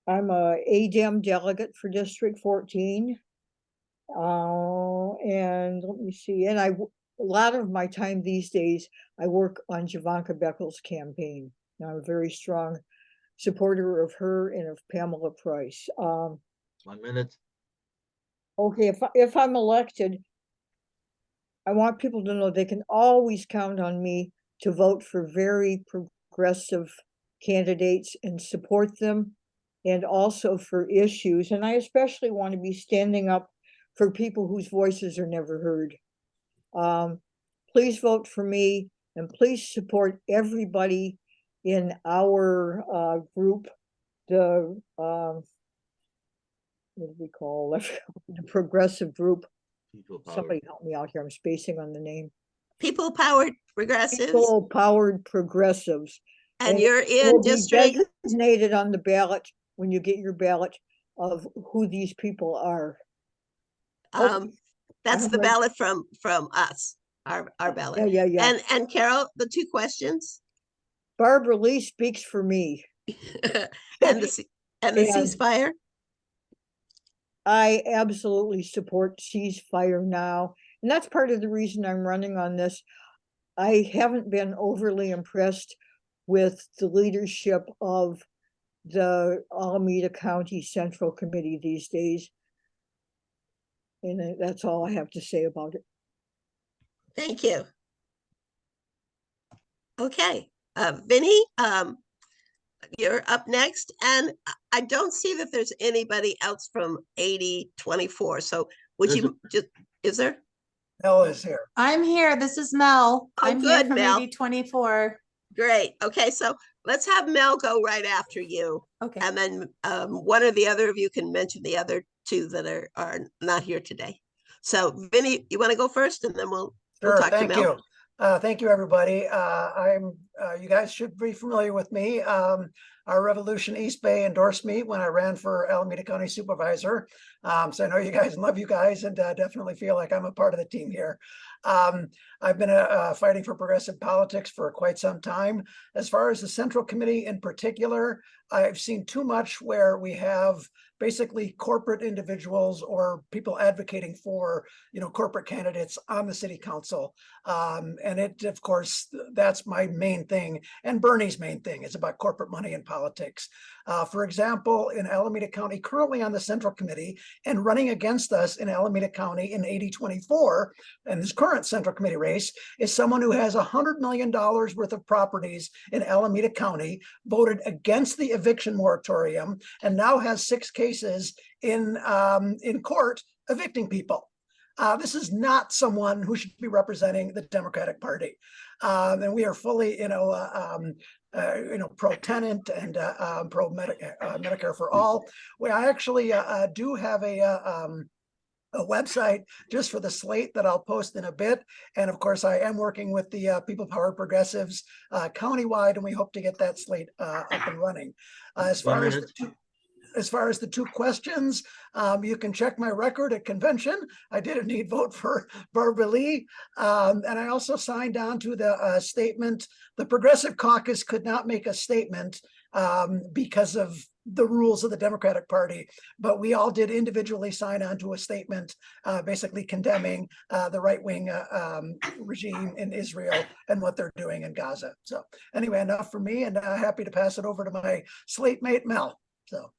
I'm a ADEM delegate for District 14. And let me see, and a lot of my time these days, I work on Javanka Beckel's campaign. Now, I'm a very strong supporter of her and of Pamela Price. 1 minute. Okay, if I'm elected, I want people to know they can always count on me to vote for very progressive candidates and support them, and also for issues. And I especially want to be standing up for people whose voices are never heard. Please vote for me, and please support everybody in our group, the what do we call it? The progressive group. Somebody help me out here. I'm spacing on the name. People-Powered Progressives. People-Powered Progressives. And you're in district designated on the ballot when you get your ballot of who these people are. That's the ballot from us, our ballot. Yeah. And Carol, the 2 questions. Barbara Lee speaks for me. and the ceasefire. I absolutely support ceasefire now. And that's part of the reason I'm running on this. I haven't been overly impressed with the leadership of the Alameda County Central Committee these days. And that's all I have to say about it. Thank you. Okay, Vinnie, you're up next. And I don't see that there's anybody else from 8024. So would you just, is there? Mel is here. I'm here. This is Mel. Oh, I'm good, here from Mel. 8024. Great. Okay, so let's have Mel go right after you. Okay. And then one or the other of you can mention the other 2 that are not here today. So Vinnie, you want to go first, and then we'll talk to Mel. Thank you. Thank you, everybody. You guys should be familiar with me. I our Revolution East Bay endorsed me when I ran for Alameda County Supervisor. So I know you guys, love you guys, and definitely feel like I'm a part of the team here. I've been fighting for progressive politics for quite some time. As far as the Central Committee in particular, I've seen too much where we have basically corporate individuals or people advocating for, corporate candidates on the city council. And it, of course, that's my main thing. And Bernie's main thing is about corporate money in politics. For example, in Alameda County, currently on the Central Committee and running against us in Alameda County in 8024, and this current Central Committee race is someone who has $100 million worth of properties in Alameda County, voted against the eviction moratorium, and now has 6 cases in court evicting people. This is not someone who should be representing the Democratic Party. And we are fully, pro-tenant and pro-Medicare for all. I actually do have a website just for the slate that I'll post in a bit. And of course, I am working with the People Power Progressives countywide, and we hope to get that slate up and running. As far as the 2 questions, you can check my record at convention. I did indeed vote for Barbara Lee. And I also signed on to the statement. The Progressive Caucus could not make a statement because of the rules of the Democratic Party, but we all did individually sign on to a statement basically condemning the right-wing regime in Israel and what they're doing in Gaza. So anyway, enough for me, and happy to pass it over to my slate mate, Mel. So.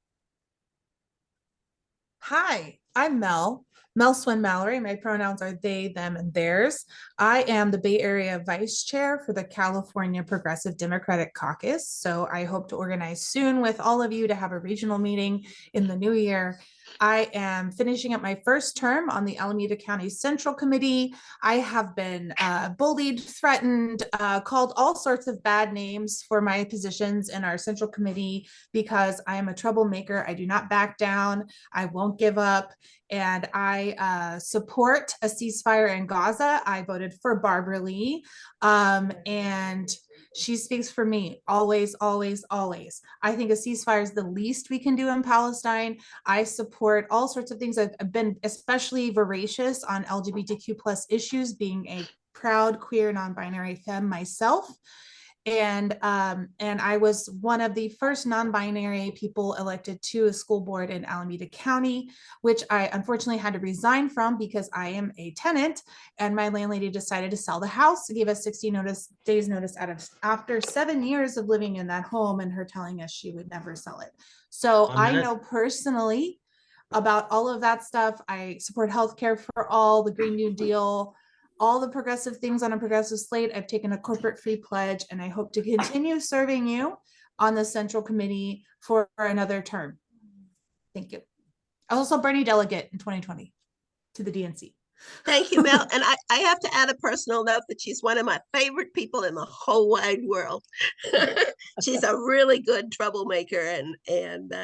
Hi, I'm Mel Shuen-Mallory. My pronouns are they, them, and theirs. I am the Bay Area Vice Chair for the California Progressive Democratic Caucus. So I hope to organize soon with all of you to have a regional meeting in the new year. I am finishing up my first term on the Alameda County Central Committee. I have been bullied, threatened, called all sorts of bad names for my positions in our Central Committee because I am a troublemaker. I do not back down. I won't give up. And I support a ceasefire in Gaza. I voted for Barbara Lee. And she speaks for me always, always, always. I think a ceasefire is the least we can do in Palestine. I support all sorts of things. I've been especially voracious on LGBTQ plus issues, being a proud queer non-binary femme myself. And I was one of the first non-binary people elected to a school board in Alameda County, which I unfortunately had to resign from because I am a tenant, and my landlady decided to sell the house, gave us 60 days notice after 7 years of living in that home, and her telling us she would never sell it. So I know personally about all of that stuff. I support healthcare for all, the Green New Deal, all the progressive things on a progressive slate. I've taken a corporate free pledge, and I hope to continue serving you on the Central Committee for another term. Thank you. I was also Bernie delegate in 2020 to the DNC. Thank you, Mel. And I have to add a personal note that she's one of my favorite people in the whole wide world. She's a really good troublemaker, and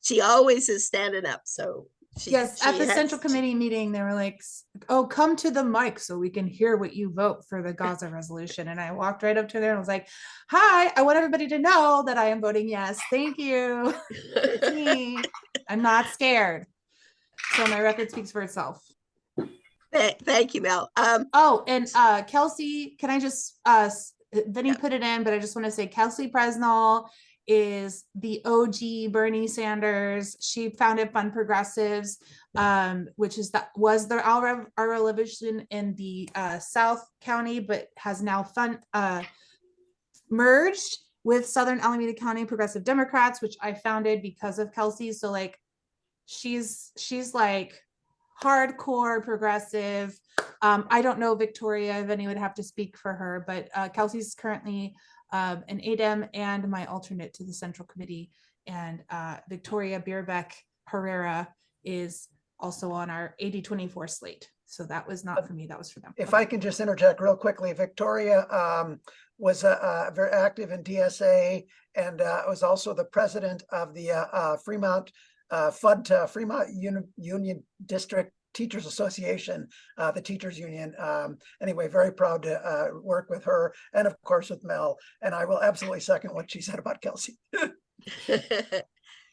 she always is standing up. So at the Central Committee meeting, they were like, oh, come to the mic so we can hear what you vote for the Gaza resolution. And I walked right up to there and was like, hi, I want everybody to know that I am voting yes. Thank you. It's me. I'm not scared. So my record speaks for itself. Thank you, Mel. Kelsey, can I just, Vinnie put it in, but I just want to say Kelsey Presnell is the OG Bernie Sanders. She founded Fund Progressives, which was our revolution in the South County, but has now merged with Southern Alameda County Progressive Democrats, which I founded because of Kelsey. So like, she's like hardcore progressive. I don't know Victoria, if anyone would have to speak for her, but Kelsey's currently an ADEM and my alternate to the Central Committee. And Victoria Bierbeck Herrera is also on our 8024 slate. So that was not for me, that was for them. If I can just interject real quickly, Victoria was very active in DSA and was also the president of the Fremont Fremont Union District Teachers Association, the teachers union. Anyway, very proud to work with her and of course with Mel. And I will absolutely second what she said about Kelsey.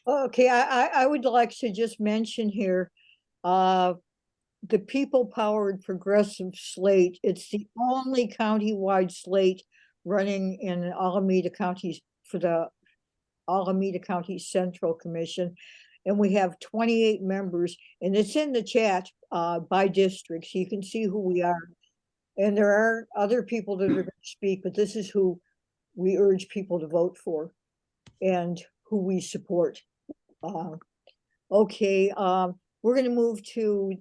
Okay, I would like to just mention here, the people-powered progressive slate. It's the only county-wide slate running in Alameda County for the Alameda County Central Commission. And we have 28 members, and it's in the chat by district, so you can see who we are. And there are other people that are going to speak, but this is who we urge people to vote for and who we support. Okay, we're going to move to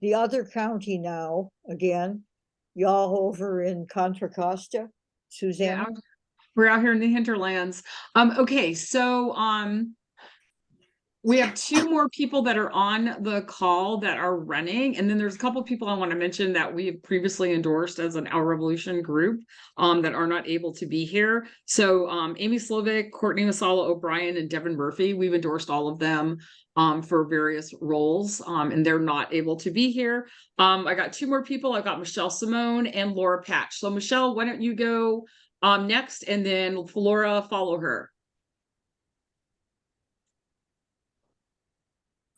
the other county now, again, y'all over in Contra Costa. Susana? Yeah, we're out here in the hinterlands. Okay, so we have two more people that are on the call that are running, and then there's a couple of people I want to mention that we have previously endorsed as an Our Revolution group that are not able to be here. So Amy Slovic, Courtney Masala O'Brien, and Devin Murphy, we've endorsed all of them for various roles, and they're not able to be here. I got two more people. I got Michelle Simone and Laura Patch. So Michelle, why don't you go next, and then Laura follow her.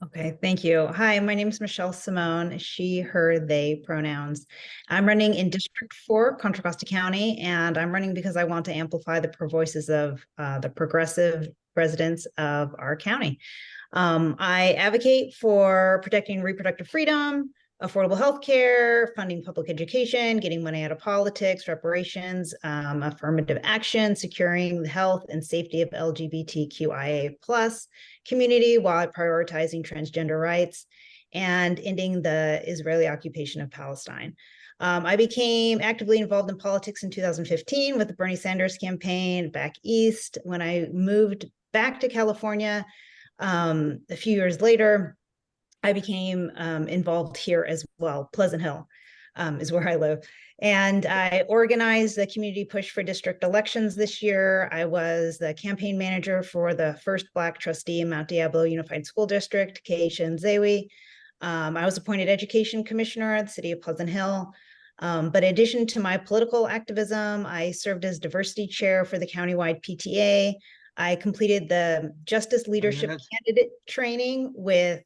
Okay, thank you. Hi, my name is Michelle Simone, she, her, they pronouns. I'm running in District 4, Contra Costa County, and I'm running because I want to amplify the voices of the progressive residents of our county. I advocate for protecting reproductive freedom, affordable health care, funding public education, getting money out of politics, reparations, affirmative action, securing the health and safety of LGBTQIA+ community while prioritizing transgender rights, and ending the Israeli occupation of Palestine. I became actively involved in politics in 2015 with the Bernie Sanders campaign back east. When I moved back to California a few years later, I became involved here as well. Pleasant Hill is where I live. And I organized the community push for district elections this year. I was the campaign manager for the first Black trustee in Mount Diablo Unified School District, Keisha Nzewi. I was appointed education commissioner at the city of Pleasant Hill. But in addition to my political activism, I served as diversity chair for the countywide PTA. I completed the Justice Leadership Candidate training with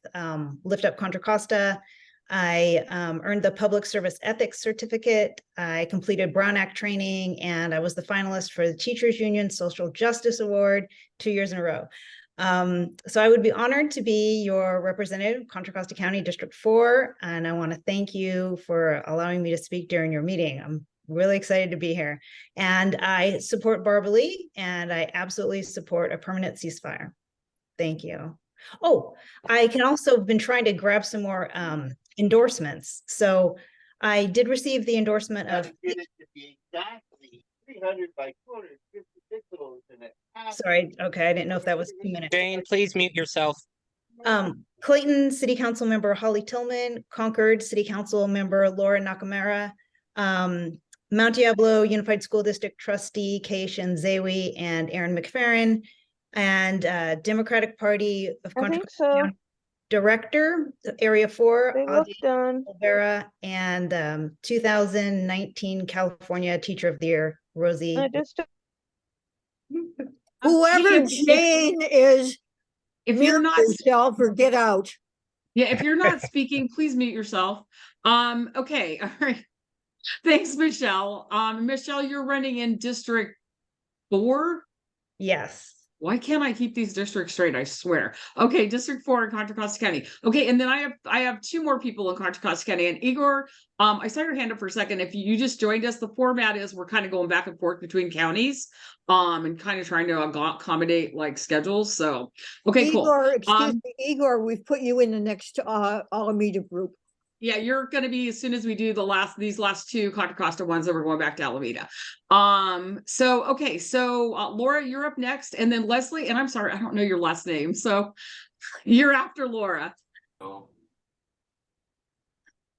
Lift Up Contra Costa. I earned the Public Service Ethics Certificate. I completed Brown Act training, and I was the finalist for the Teachers Union Social Justice Award 2 years in a row. So I would be honored to be your representative, Contra Costa County District 4, and I want to thank you for allowing me to speak during your meeting. I'm really excited to be here. And I support Barbara Lee, and I absolutely support a permanent ceasefire. Thank you. Oh, I can also been trying to grab some more endorsements. So I did receive the endorsement of. Exactly 300 by 250 pixels in it. Sorry, okay, I didn't know if that was 2 minutes. Jane, please mute yourself. Clayton City Council member Holly Tillman, Concord City Council member Laura Nakamura, Mount Diablo Unified School District trustee Keisha Nzewi and Aaron McFerrin, and Democratic Party of Contra Costa County Director, Area 4, Adi Olvera, and 2019 California Teacher of the Year, Rosie. Whoever Jane is, if you're not yourself or get out. Yeah, if you're not speaking, please mute yourself. Okay, all right. Thanks, Michelle. Michelle, you're running in District 4? Yes. Why can't I keep these districts straight? I swear. Okay, District 4 in Contra Costa County. Okay, and then I have two more people in Contra Costa County. And Igor, I saw your hand up for a second. If you just joined us, the format is we're kind of going back and forth between counties, and kind of trying to accommodate like schedules. So, okay, Igor, cool. Excuse me, Igor, we've put you in the next Alameda group. Yeah, you're going to be as soon as we do these last two Contra Costa ones that we're going back to Alameda. So okay, so Laura, you're up next, and then Leslie, and I'm sorry, I don't know your last name, so you're after Laura.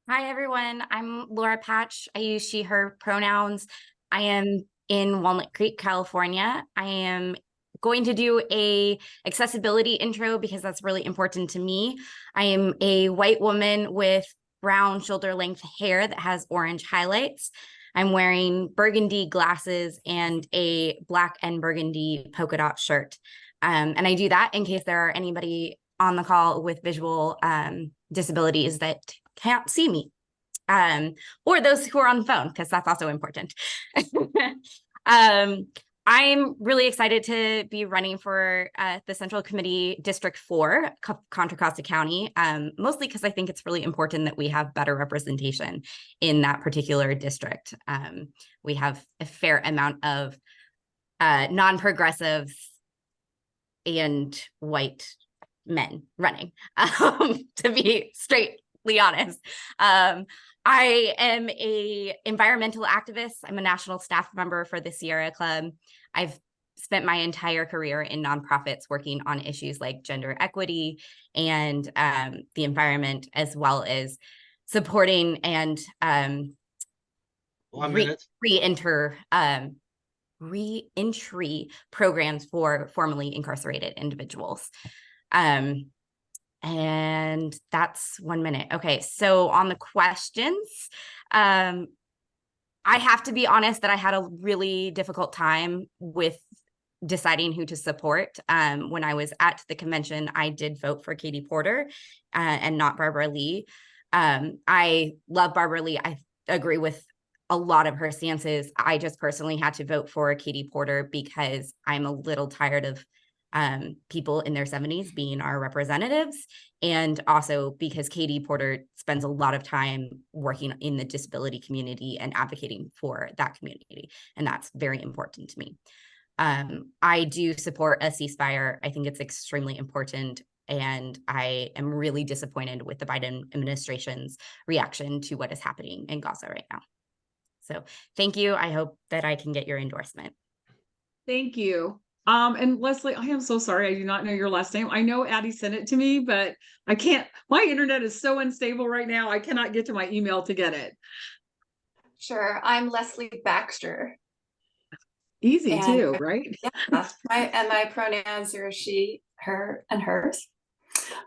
Hi everyone, I'm Laura Patch. I use she, her pronouns. I am in Walnut Creek, California. I am going to do a accessibility intro because that's really important to me. I am a white woman with brown shoulder length hair that has orange highlights. I'm wearing burgundy glasses and a black and burgundy polka dot shirt. And I do that in case there are anybody on the call with visual disabilities that can't see me, or those who are on the phone, because that's also important. I'm really excited to be running for the Central Committee District 4, Contra Costa County, mostly because I think it's really important that we have better representation in that particular district. We have a fair amount of non-progressives and white men running, to be straightly honest. I am a environmental activist. I'm a national staff member for the Sierra Club. I've spent my entire career in nonprofits working on issues like gender equity and the environment, as well as supporting and re-entry programs for formerly incarcerated individuals. And that's 1 minute. Okay, so on the questions, I have to be honest that I had a really difficult time with deciding who to support. When I was at the convention, I did vote for Katie Porter and not Barbara Lee. I love Barbara Lee. I agree with a lot of her stances. I just personally had to vote for Katie Porter because I'm a little tired of people in their 70s being our representatives, and also because Katie Porter spends a lot of time working in the disability community and advocating for that community, and that's very important to me. I do support a ceasefire. I think it's extremely important, and I am really disappointed with the Biden administration's reaction to what is happening in Gaza right now. So thank you. I hope that I can get your endorsement. Thank you. And Leslie, I am so sorry. I do not know your last name. I know Addie sent it to me, but I can't, my internet is so unstable right now. I cannot get to my email to get it. Sure. I'm Leslie Baxter. Easy too, right? Yeah. My pronouns are she, her, and hers.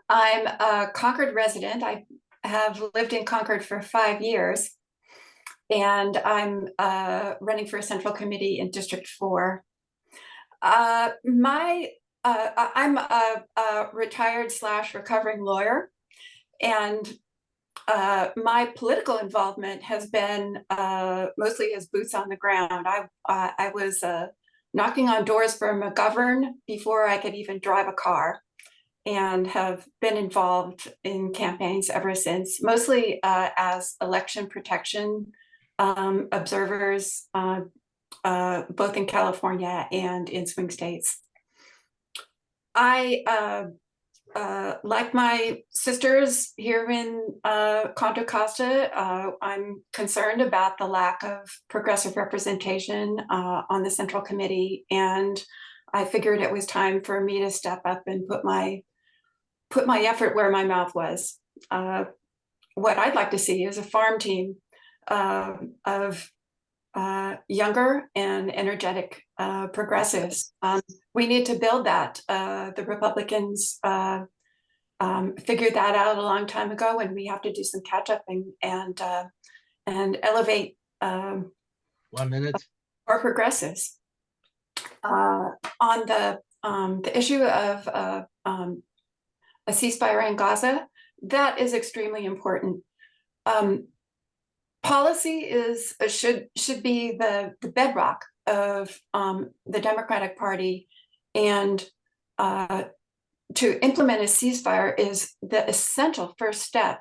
I'm a Concord resident. I have lived in Concord for 5 years, and I'm running for a Central Committee in District 4. I'm a retired / recovering lawyer, and my political involvement has been mostly as boots on the ground. I was knocking on doors for McGovern before I could even drive a car, and have been involved in campaigns ever since, mostly as election protection observers, both in California and in swing states. I, like my sisters here in Contra Costa, I'm concerned about the lack of progressive representation on the Central Committee, and I figured it was time for me to step up and put my effort where my mouth was. What I'd like to see is a farm team of younger and energetic progressives. We need to build that. The Republicans figured that out a long time ago, and we have to do some catch up and elevate 1 minute. our progressives. On the issue of a ceasefire in Gaza, that is extremely important. Policy should be the bedrock of the Democratic Party, and to implement a ceasefire is the essential first step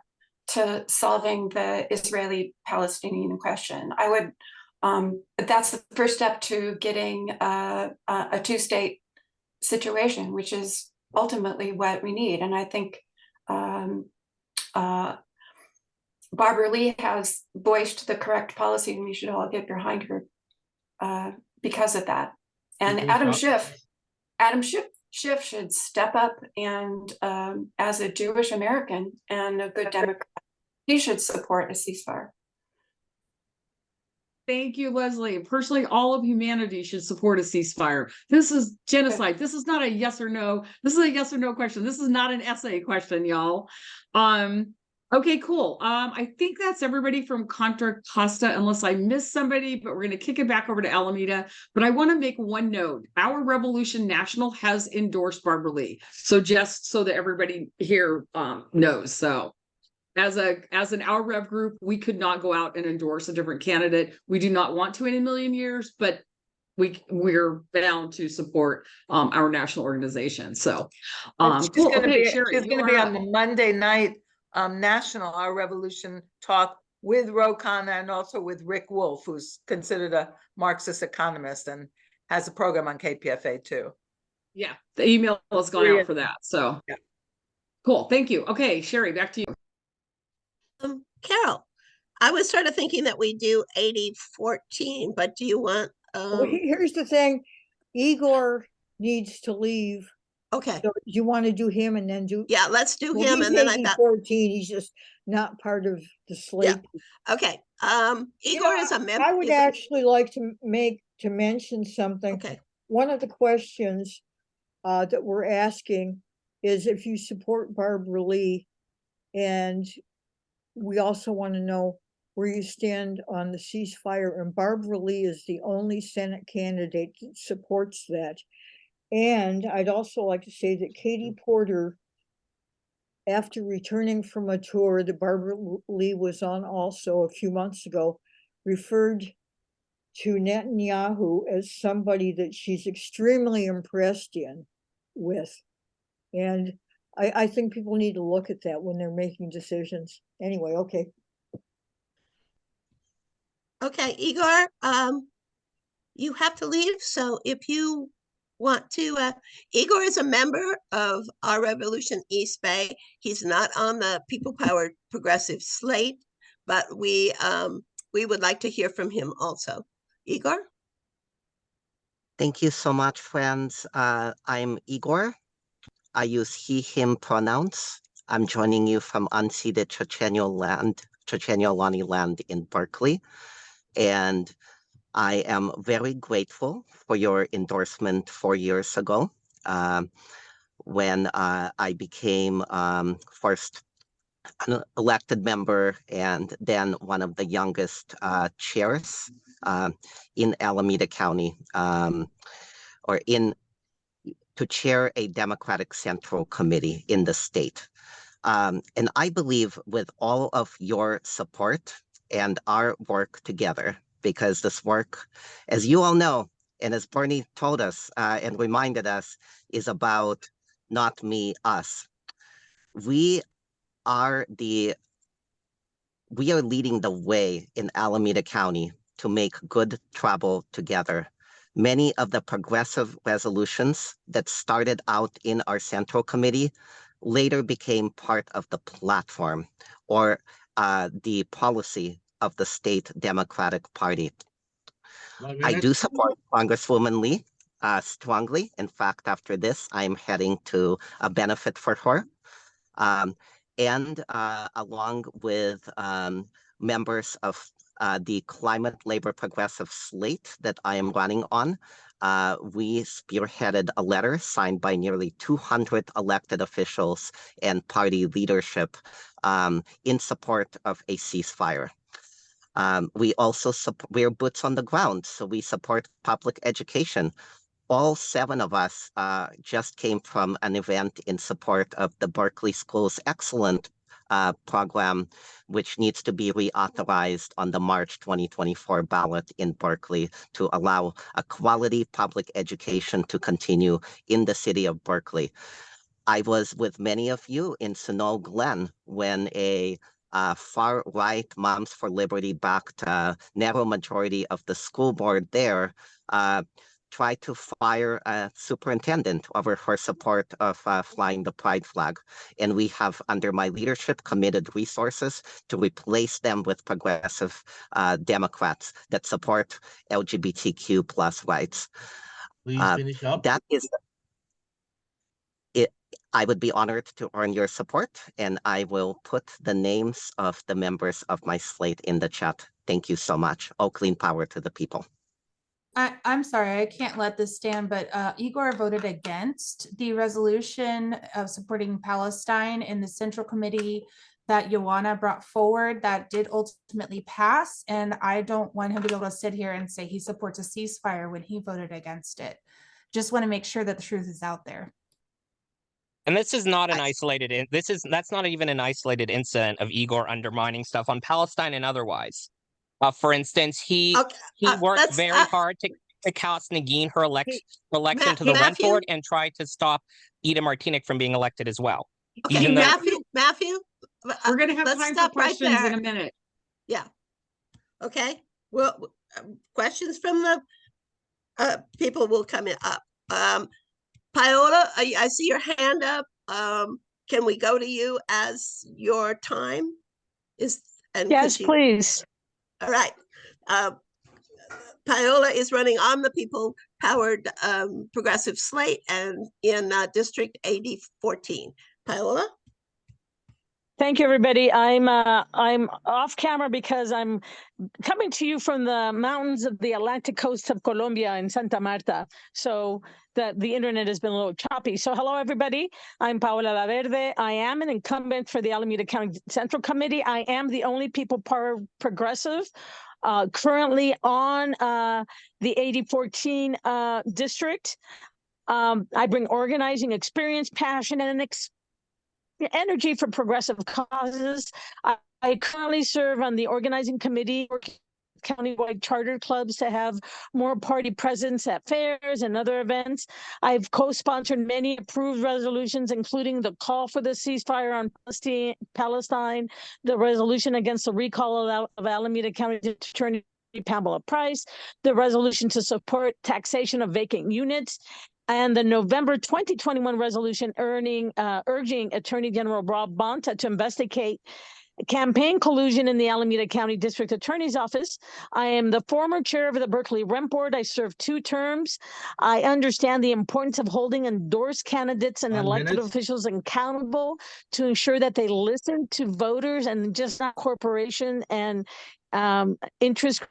to solving the Israeli-Palestinian question. That's the first step to getting a two-state situation, which is ultimately what we need. And I think Barbara Lee has voiced the correct policy, and we should all get behind her because of that. And Adam Schiff should step up, and as a Jewish American and a good Democrat, he should support a ceasefire. Thank you, Leslie. Personally, all of humanity should support a ceasefire. This is genocide. This is not a yes or no. This is a yes or no question. This is not an essay question, y'all. Okay, cool. I think that's everybody from Contra Costa, unless I missed somebody, but we're going to kick it back over to Alameda. But I want to make one note. Our Revolution National has endorsed Barbara Lee. So just so that everybody here knows. So as an Our Rev group, we could not go out and endorse a different candidate. We do not want to in a million years, but we're bound to support our national organization. So She's cool. gonna Okay, be Cheri, she's gonna be on the Monday night national Our Revolution talk with Rokana and also with Rick Wolf, who's considered a Marxist economist and has a program on KPFA too. Yeah, the email has gone out for that. So yeah. Cool. Thank you. Okay, Cheri, back to you. Carol, I was sort of thinking that we do 80-14, but do you want Well, here's the thing. Igor needs to leave. Okay. So you want to do him and then do? Yeah, let's do him. He's And then I thought 14. He's just not part of the slate. Yeah. Okay. Igor is a member. I would actually like to mention something. Okay. One of the questions that we're asking is if you support Barbara Lee, and we also want to know where you stand on the ceasefire. And Barbara Lee is the only Senate candidate that supports that. And I'd also like to say that Katie Porter, after returning from a tour that Barbara Lee was on also a few months ago, referred to Netanyahu as somebody that she's extremely impressed with. And I think people need to look at that when they're making decisions. Anyway, okay. Okay, Igor, you have to leave. So if you want to, Igor is a member of Our Revolution East Bay. He's not on the People Power Progressive slate, but we would like to hear from him also. Igor? Thank you so much, friends. I'm Igor. I use he, him pronouns. I'm joining you from unceded Chochenyo-Lani land in Berkeley. And I am very grateful for your endorsement 4 years ago when I became first an elected member and then one of the youngest chairs in Alameda County to chair a Democratic Central Committee in the state. And I believe with all of your support and our work together, because this work, as you all know, and as Bernie told us and reminded us, is about not me, us. We are leading the way in Alameda County to make good travel together. Many of the progressive resolutions that started out in our Central Committee later became part of the platform or the policy of the state Democratic Party. I do support Congresswoman Lee strongly. In fact, after this, I'm heading to a benefit for her. And along with members of the Climate Labor Progressive slate that I am running on, we spearheaded a letter signed by nearly 200 elected officials and party leadership in support of a ceasefire. We also we're boots on the ground, so we support public education. All 7 of us just came from an event in support of the Berkeley Schools Excellent program, which needs to be reauthorized on the March 2024 ballot in Berkeley to allow a quality public education to continue in the city of Berkeley. I was with many of you in Sunol Glen when a far-right Moms for Liberty-backed narrow majority of the school board there tried to fire a superintendent over her support of flying the pride flag. And we have, under my leadership, committed resources to replace them with progressive Democrats that support LGBTQ plus rights. Please finish up. That is it. I would be honored to earn your support, and I will put the names of the members of my slate in the chat. Thank you so much. Oh, clean power to the people. I'm sorry, I can't let this stand, but Igor voted against the resolution of supporting Palestine in the Central Committee that Yoana brought forward that did ultimately pass. And I don't want him to be able to sit here and say he supports a ceasefire when he voted against it. Just want to make sure that the truth is out there. And this is not an isolated, that's not even an isolated incident of Igor undermining stuff on Palestine and otherwise. For instance, he worked very hard to cast Nagin her election to the rent board and tried to stop Ida Martinic from being elected as well. Okay, even though Matthew, we're going to have let's time for stop right questions there. in a minute. Yeah. Okay. Well, questions from the people will come up. Paola, I see your hand up. Can we go to you as your time is? And yes, please. All right. Paola is running on the people-powered progressive slate and in District AD 14. Paola? Thank you, everybody. I'm off camera because I'm coming to you from the mountains of the Atlantic coast of Colombia in Santa Marta. So the internet has been a little choppy. So hello, everybody. I'm Paola Laverde. I am an incumbent for the Alameda County Central Committee. I am the only people power progressive currently on the 8014 district. I bring organizing experience, passion, and energy for progressive causes. I currently serve on the organizing committee, countywide charter clubs to have more party presence at fairs and other events. I've co-sponsored many approved resolutions, including the call for the ceasefire on Palestine, the resolution against the recall of Alameda County Attorney Pamela Price, the resolution to support taxation of vacant units, and the November 2021 resolution urging Attorney General Rob Bonta to investigate campaign collusion in the Alameda County District Attorney's Office. I am the former chair of the Berkeley Rent Board. I served 2 terms. I understand the importance of holding endorsed candidates and elected officials accountable to ensure that they listen to voters and just not corporation and interest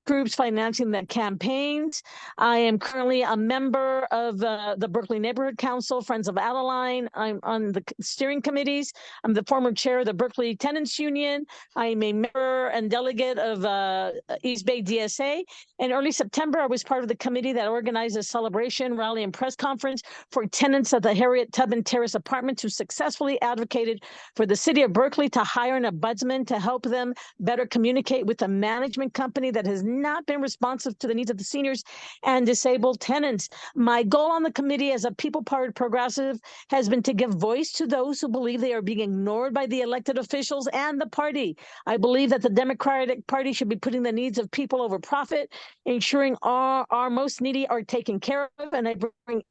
groups financing the campaigns. I am currently a member of the Berkeley Neighborhood Council, Friends of Adeline. I'm on the steering committees. I'm the former chair of the Berkeley Tenants Union. I'm a member and delegate of East Bay DSA. In early September, I was part of the committee that organized a celebration, rally, and press conference for tenants of the Harriet Tubman Terrace apartments who successfully advocated for the city of Berkeley to hire an ombudsman to help them better communicate with the management company that has not been responsive to the needs of the seniors and disabled tenants. My goal on the committee as a people-powered progressive has been to give voice to those who believe they are being ignored by the elected officials and the party. I believe that the Democratic Party should be putting the needs of people over profit, ensuring our most needy are taken care of, and I bring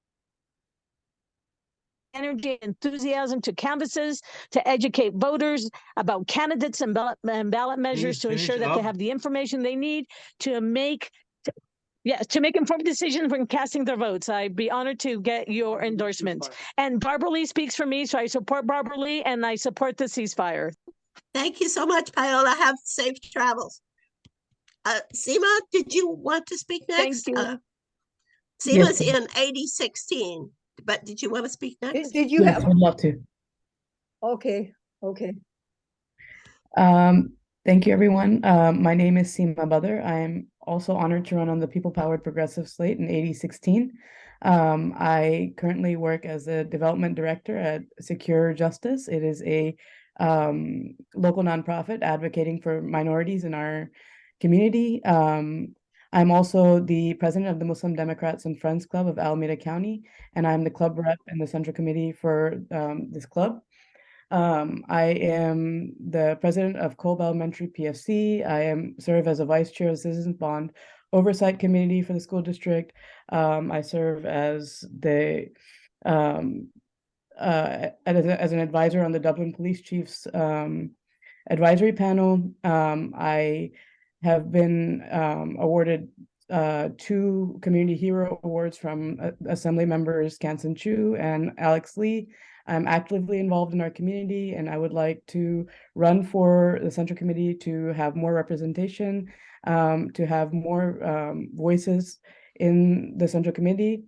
energy and enthusiasm to canvases to educate voters about candidates and ballot measures to ensure that they have the information they need to make informed decisions when casting their votes. I'd be honored to get your endorsement. And Barbara Lee speaks for me, so I support Barbara Lee and I support the ceasefire. Thank you so much, Paola. Have safe travels. Seema, did you want to speak next? Thank you. Seema's in 8016. But did you want to speak next? Did you have? I'd love to. Okay. Thank you, everyone. My name is Seema A Badar. I'm also honored to run on the People-Powered Progressive slate in 8016. I currently work as a development director at Secure Justice. It is a local nonprofit advocating for minorities in our community. I'm also the president of the Muslim Democrats and Friends Club of Alameda County, and I'm the club rep in the Central Committee for this club. I am the president of Kolb Elementary PFC. I serve as a vice chair of the Citizens Bond Oversight Committee for the school district. I serve as the as an advisor on the Dublin Police Chief's advisory panel. I have been awarded 2 Community Hero Awards from Assembly members Kansan Chu and Alex Lee. I'm actively involved in our community, and I would like to run for the Central Committee to have more representation, to have more voices in the Central Committee.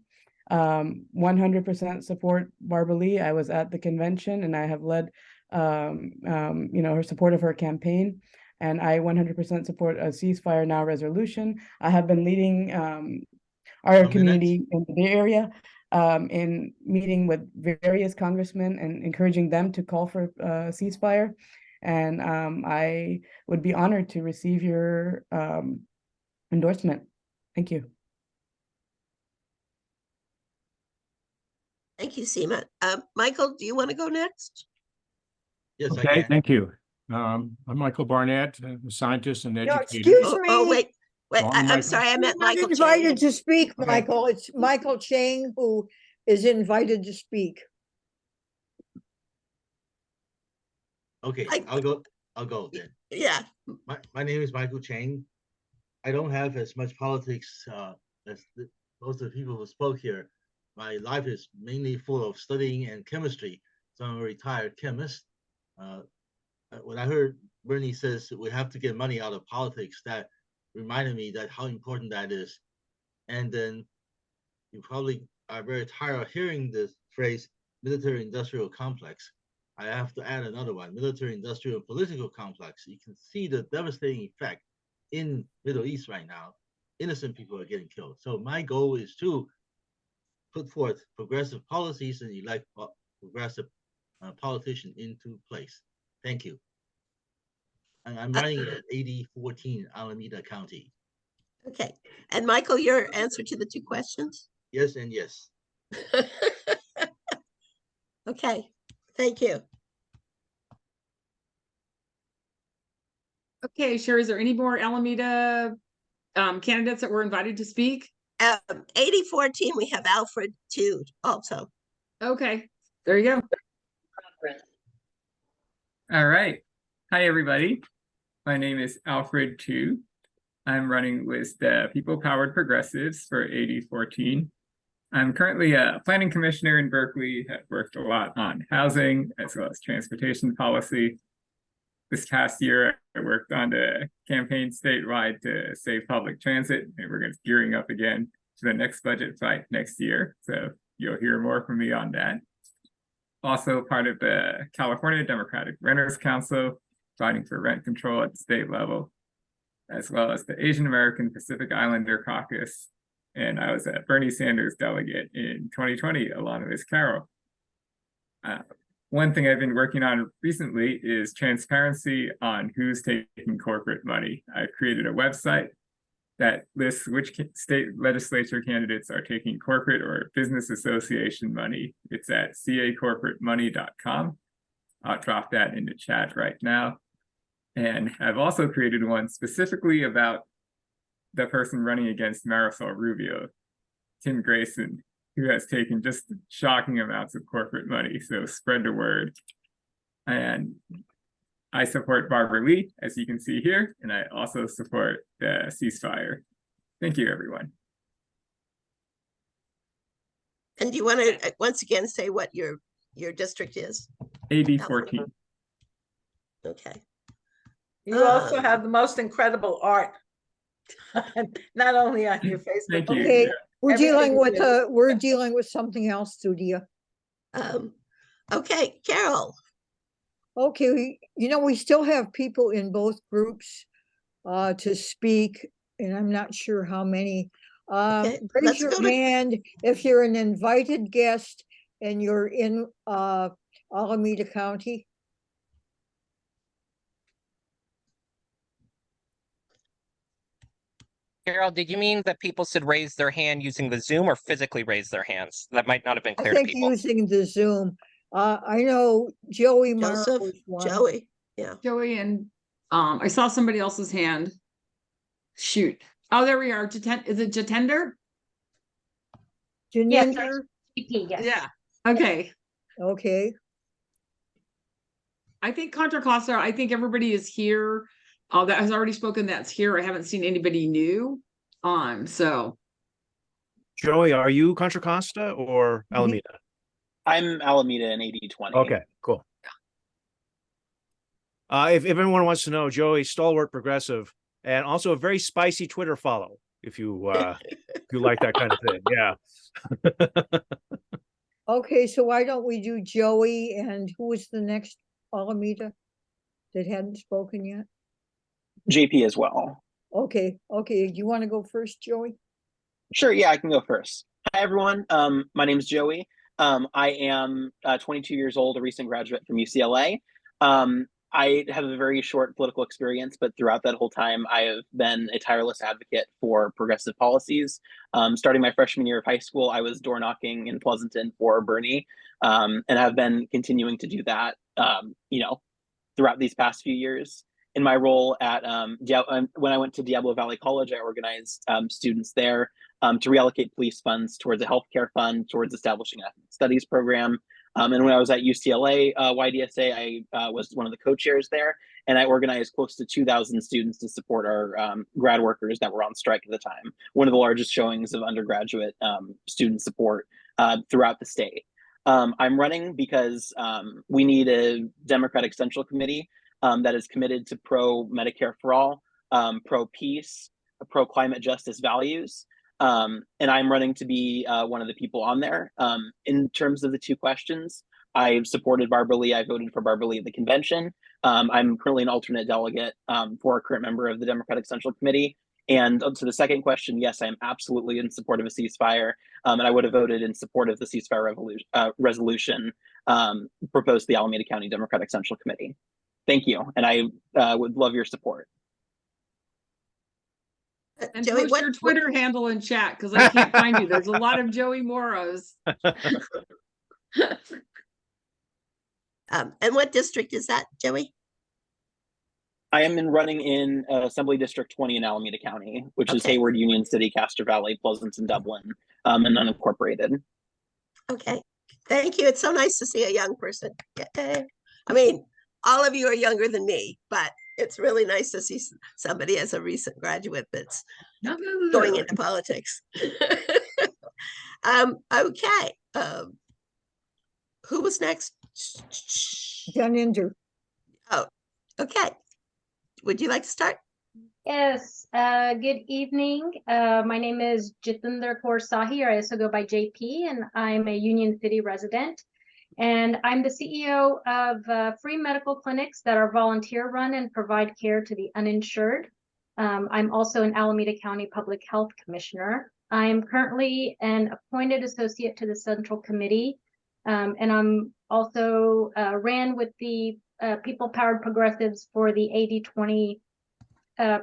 100% support Barbara Lee. I was at the convention, and I have led her support of her campaign. And I 100% support a ceasefire now resolution. I have been leading our community in the Bay Area in meeting with various congressmen and encouraging them to call for a ceasefire. And I would be honored to receive your endorsement. Thank you. Thank you, Seema. Michael, do you want to go next? Yes, okay, I can. thank you. I'm Michael Barnett, a scientist and educator. Excuse me. Wait. I'm Michael. sorry, I meant You're not Michael invited Cheng. to speak, Michael. It's Michael Cheng who is invited to speak. Okay, I'll go then. Yeah. My name is Michael Cheng. I don't have as much politics as most of the people who spoke here. My life is mainly full of studying and chemistry, so I'm a retired chemist. When I heard Bernie says we have to get money out of politics, that reminded me that how important that is. And then you probably are very tired of hearing this phrase, military-industrial complex. I have to add another one, military-industrial political complex. You can see the devastating effect in Middle East right now. Innocent people are getting killed. So my goal is to put forth progressive policies and elect progressive politician into place. Thank you. And I'm running at 8014 Alameda County. Okay. And Michael, your answer to the two questions? Yes and yes. Okay. Thank you. Okay, Cheri, is there any more Alameda candidates that were invited to speak? 8014, we have Alfred Twu also. Okay, there you go. All right. Hi, everybody. My name is Alfred Twu. I'm running with the People Powered Progressives for 8014. I'm currently a planning commissioner in Berkeley. I've worked a lot on housing as well as transportation policy. This past year, I worked on the campaign statewide to save public transit, and we're gearing up again to the next budget fight next year. So you'll hear more from me on that. Also part of the California Democratic Renters Council, fighting for rent control at the state level, as well as the Asian American Pacific Islander Caucus. And I was a Bernie Sanders delegate in 2020, along with Carol. One thing I've been working on recently is transparency on who's taking corporate money. I've created a website that lists which state legislature candidates are taking corporate or business association money. It's at cacorporatemoney.com. I'll drop that into chat right now. And I've also created one specifically about the person running against Marisol Rubio, Tim Grayson, who has taken just shocking amounts of corporate money. So spread the word. And I support Barbara Lee, as you can see here, and I also support the ceasefire. Thank you, everyone. And do you want to once again say what your district is? 8014. Okay. You also have the most incredible art, not only on your Facebook. Thank you. Okay, Yeah. we're dealing with something else, Sadia. Okay, Carol. Okay, we still have people in both groups to speak, and I'm not sure how many. Raise your hand if you're an invited guest and you're in Alameda County. Carol, did you mean that people should raise their hand using the Zoom or physically raise their hands? That might not have been clear I think to people. using the Zoom. I know Joey Mauro was one. Joey, yeah. Joey and I saw somebody else's hand. Shoot. Oh, there we are. Is it Jatinder? Jatinder? Yes. Yeah. Okay. Okay. I think Contra Costa, I think everybody is here. That has already spoken that's here. I haven't seen anybody new on, so. Joey, are you Contra Costa or Alameda? I'm Alameda in 8020. Okay, cool. If everyone wants to know, Joey, stalwart progressive, and also a very spicy Twitter follow, if you like that kind of thing. Yeah. Okay, so why don't we do Joey and who was the next Alameda that hadn't spoken yet? JP as well. Okay, okay. Do you want to go first, Joey? Sure, yeah, I can go first. Hi, everyone. My name is Joey. I am 22 years old, a recent graduate from UCLA. I have a very short political experience, but throughout that whole time, I have been a tireless advocate for progressive policies. Starting my freshman year of high school, I was door knocking in Pleasanton for Bernie, and have been continuing to do that, throughout these past few years. In my role at when I went to Diablo Valley College, I organized students there to reallocate police funds towards a healthcare fund, towards establishing an ethnic studies program. And when I was at UCLA YDSA, I was one of the co-chairs there, and I organized close to 2,000 students to support our grad workers that were on strike at the time. One of the largest showings of undergraduate student support throughout the state. I'm running because we need a Democratic Central Committee that is committed to pro-Medicare for all, pro-peace, pro-climate justice values. And I'm running to be one of the people on there. In terms of the two questions, I've supported Barbara Lee. I voted for Barbara Lee at the convention. I'm currently an alternate delegate for a current member of the Democratic Central Committee. And to the second question, yes, I am absolutely in support of a ceasefire. And I would have voted in support of the ceasefire resolution proposed to the Alameda County Democratic Central Committee. Thank you. And I would love your support. And Joey, post your Twitter handle in chat, because I can't find you. There's a lot of Joey Moros. And what district is that, Joey? I am running in Assembly District 20 in Alameda County, which is Hayward, Union City, Castro Valley, Pleasanton, Dublin, and unincorporated. Okay, thank you. It's so nice to see a young person. I mean, all of you are younger than me, but it's really nice to see somebody as a recent graduate that's going into politics. Okay. Who was next? Jatinder. Oh, okay. Would you like to start? Yes. Good evening. My name is Jatinder Sahi, or I also go by JP, and I'm a Union City resident. And I'm the CEO of free medical clinics that are volunteer run and provide care to the uninsured. I'm also an Alameda County Public Health Commissioner. I am currently an appointed associate to the Central Committee. And I'm also ran with the People Powered Progressives for the 80-20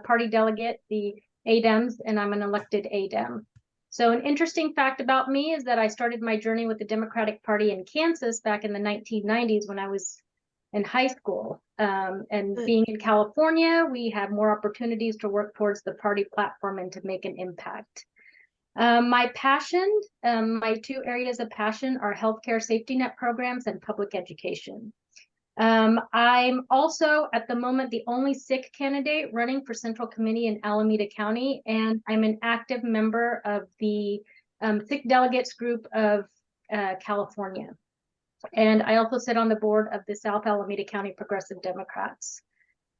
party delegate, the ADEMs, and I'm an elected ADEM. So an interesting fact about me is that I started my journey with the Democratic Party in Kansas back in the 1990s when I was in high school. And being in California, we had more opportunities to work towards the party platform and to make an impact. My passion, my two areas of passion are healthcare safety net programs and public education. I'm also at the moment the only Sikh candidate running for Central Committee in Alameda County, and I'm an active member of the Sikh delegates group of California. And I also sit on the board of the South Alameda County Progressive Democrats.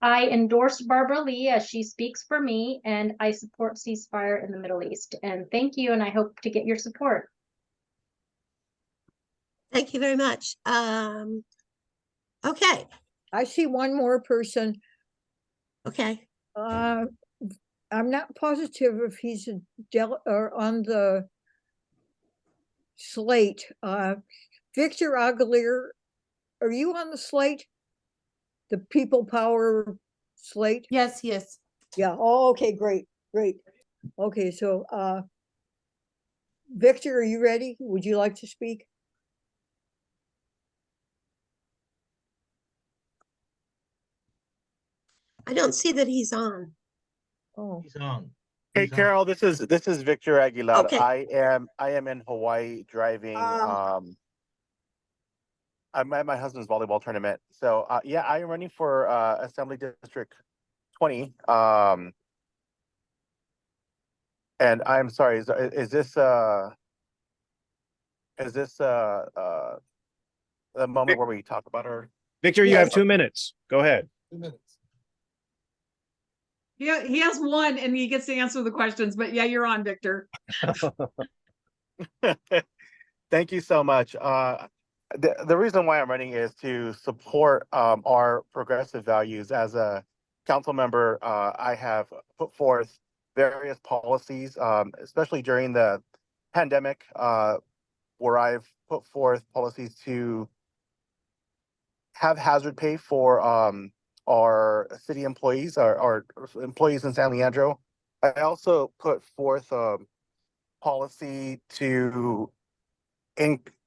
I endorsed Barbara Lee as she speaks for me, and I support ceasefire in the Middle East. And thank you, and I hope to get your support. Thank you very much. Okay. I see one more person. Okay. I'm not positive if he's or on the slate. Victor Aguilar, are you on the slate? The People Power slate? Yes, yes. Yeah. Oh, okay, great, great. Okay, so Victor, are you ready? Would you like to speak? I don't see that he's on. Oh, he's on. Hey Carol, this is Victor Aguilar. Okay. I am in Hawaii driving. I'm at my husband's volleyball tournament. So yeah, I am running for Assembly District 20. And I'm sorry, is this the moment where we talk about her? Victor, you have 2 minutes. Go ahead. 2 minutes. Yeah, he has one and he gets to answer the questions, but yeah, you're on, Victor. Thank you so much. The reason why I'm running is to support our progressive values. As a council member, I have put forth various policies, especially during the pandemic, where I've put forth policies to have hazard pay for our city employees, our employees in San Leandro. I also put forth a policy to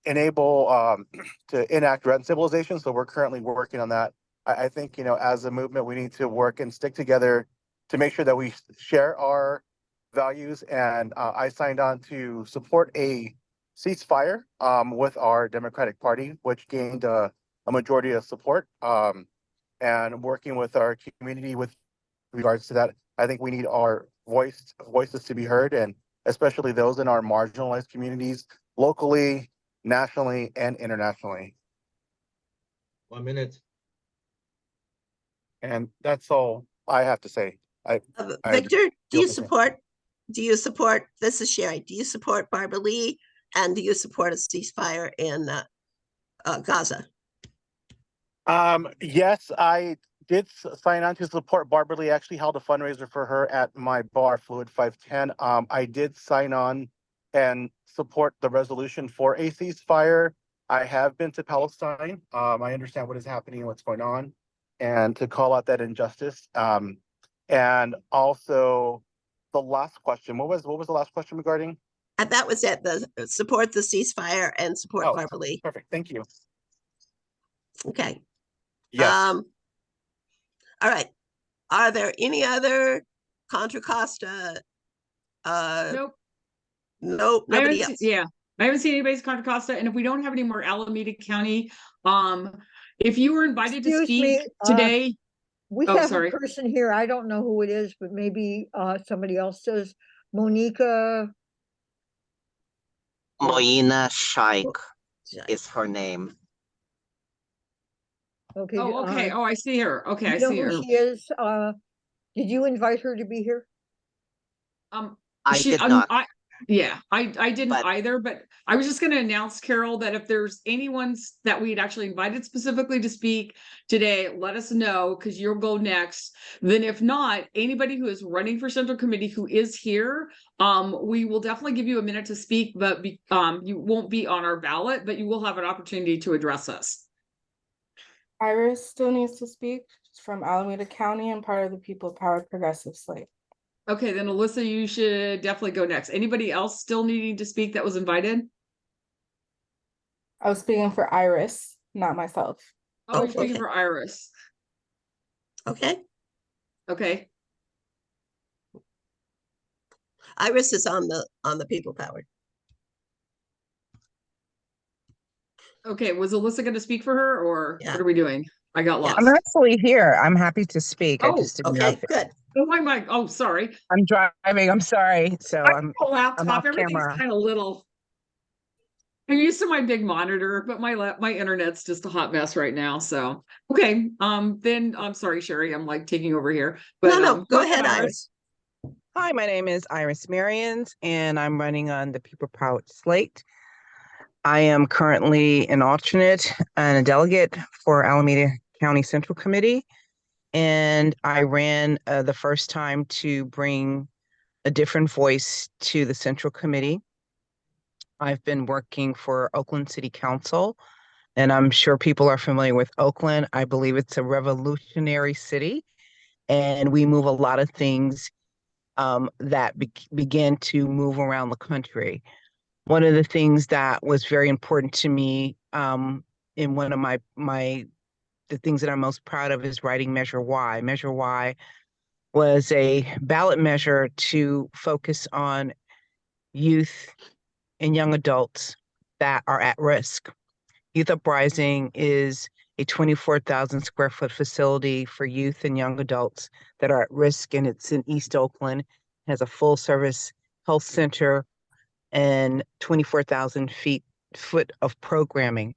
enable to enact rent civilization. So we're currently working on that. I think, as a movement, we need to work and stick together to make sure that we share our values. And I signed on to support a ceasefire with our Democratic Party, which gained a majority of support. And working with our community with regards to that, I think we need our voices to be heard, and especially those in our marginalized communities, locally, nationally, and internationally. 1 minute. And that's all I have to say. Victor, do you support, this is Cheri, do you support Barbara Lee, and do you support a ceasefire in Gaza? Yes, I did sign on to support Barbara Lee. I actually held a fundraiser for her at my bar, Fluid 510. I did sign on and support the resolution for a ceasefire. I have been to Palestine. I understand what is happening and what's going on, and to call out that injustice. And also the last question, what was the last question regarding? That was it, the support the ceasefire and support Barbara Lee. Perfect, thank you. Okay. Yes. All right. Are there any other Contra Costa? Nope. Nope. Nobody else. I haven't seen anybody's Contra Costa, and if we don't have any more Alameda County, if you were invited to speak today, we have a person here. I don't know who it is, but maybe somebody else does. Moina Shaiq is her name. Okay. Oh, okay. Oh, I see her. Okay, I you know see who her. She is. Did you invite her to be here? I did not. I didn't either, but I was just going to announce, Carol, that if there's anyone that we'd actually invited specifically to speak today, let us know, because you'll go next. Then if not, anybody who is running for Central Committee who is here, we will definitely give you a minute to speak, but you won't be on our ballot, but you will have an opportunity to address us. Iris still needs to speak. She's from Alameda County and part of the People Powered Progressive slate. Okay, then Alyssa, you should definitely go next. Anybody else still needing to speak that was invited? I was speaking for Iris, not myself. Oh, you're speaking for Iris. Okay. Okay. Iris is on the People Powered. Okay, was Alyssa going to speak for her, or what are we doing? I got lost. I'm actually here. I'm happy to speak. Oh, I just didn't know good. Oh my mic. Oh, sorry. I'm driving. I'm sorry. So I'm laptop. off Everything's camera. kind of little. I'm used to my big monitor, but my internet's just a hot mess right now. So okay. Then I'm sorry, Cheri. I'm like taking over here. But no, go ahead, Iris. Hi, my name is Iris Merriouns, and I'm running on the People Powered slate. I am currently an alternate and a delegate for Alameda County Central Committee. And I ran the first time to bring a different voice to the Central Committee. I've been working for Oakland City Council, and I'm sure people are familiar with Oakland. I believe it's a revolutionary city, and we move a lot of things that begin to move around the country. One of the things that was very important to me in one of the things that I'm most proud of is writing Measure Y. Measure Y was a ballot measure to focus on youth and young adults that are at risk. Youth Uprising is a 24,000 square foot facility for youth and young adults that are at risk, and it's in East Oakland. It has a full service health center and 24,000 foot of programming.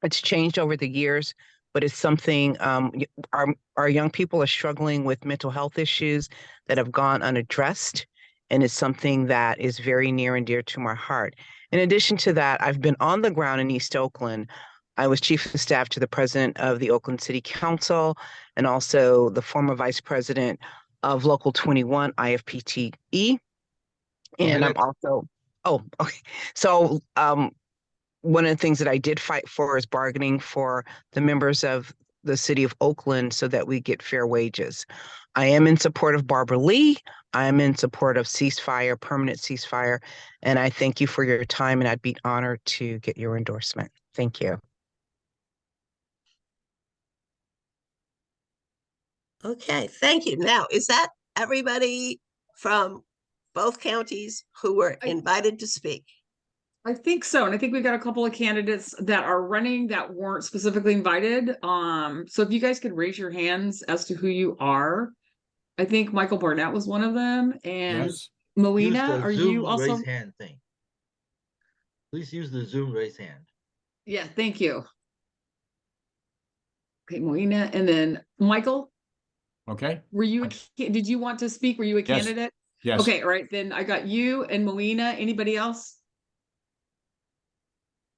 It's changed over the years, but it's something our young people are struggling with mental health issues that have gone unaddressed, and it's something that is very near and dear to my heart. In addition to that, I've been on the ground in East Oakland. I was chief of staff to the president of the Oakland City Council and also the former vice president of Local 21 IFPTE. And I'm also, okay. So one of the things that I did fight for is bargaining for the members of the city of Oakland so that we get fair wages. I am in support of Barbara Lee. I am in support of ceasefire, permanent ceasefire, and I thank you for your time, and I'd be honored to get your endorsement. Thank you. Okay, thank you. Now, is that everybody from both counties who were invited to speak? I think so. And I think we've got a couple of candidates that are running that weren't specifically invited. So if you guys could raise your hands as to who you are. I think Michael Barnett was one of them. And yes. Moina, are Zoom you also? Raise hand thing. Please use the Zoom raise hand. Yeah, thank you. Okay, Moina, and then Michael. Okay. Were you, did you want to speak? Were you a candidate? Yes. Okay, all right, then I got you and Moina. Anybody else?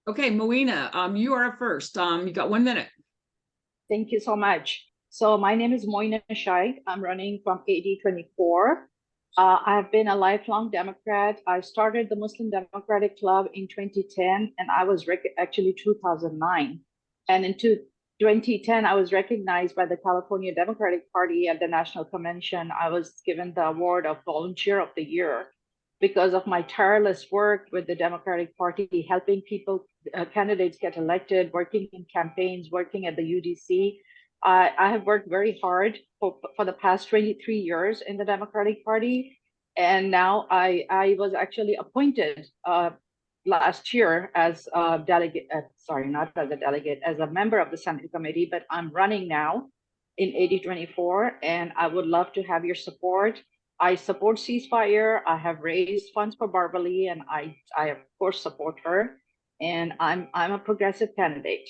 Okay, Moina, you are first. You got 1 minute. Thank you so much. So my name is Moina Shaiq. I'm running from AD24. I've been a lifelong Democrat. I started the Muslim Democratic Club in 2010, and I was actually 2009. And in 2010, I was recognized by the California Democratic Party at the National Convention. I was given the award of Volunteer of the Year because of my tireless work with the Democratic Party, helping people, candidates get elected, working in campaigns, working at the UDC. I have worked very hard for the past 23 years in the Democratic Party. And now I was actually appointed last year as a delegate, sorry, not as a delegate, as a member of the Central Committee, but I'm running now in AD24, and I would love to have your support. I support ceasefire. I have raised funds for Barbara Lee, and I of course support her. And I'm a progressive candidate.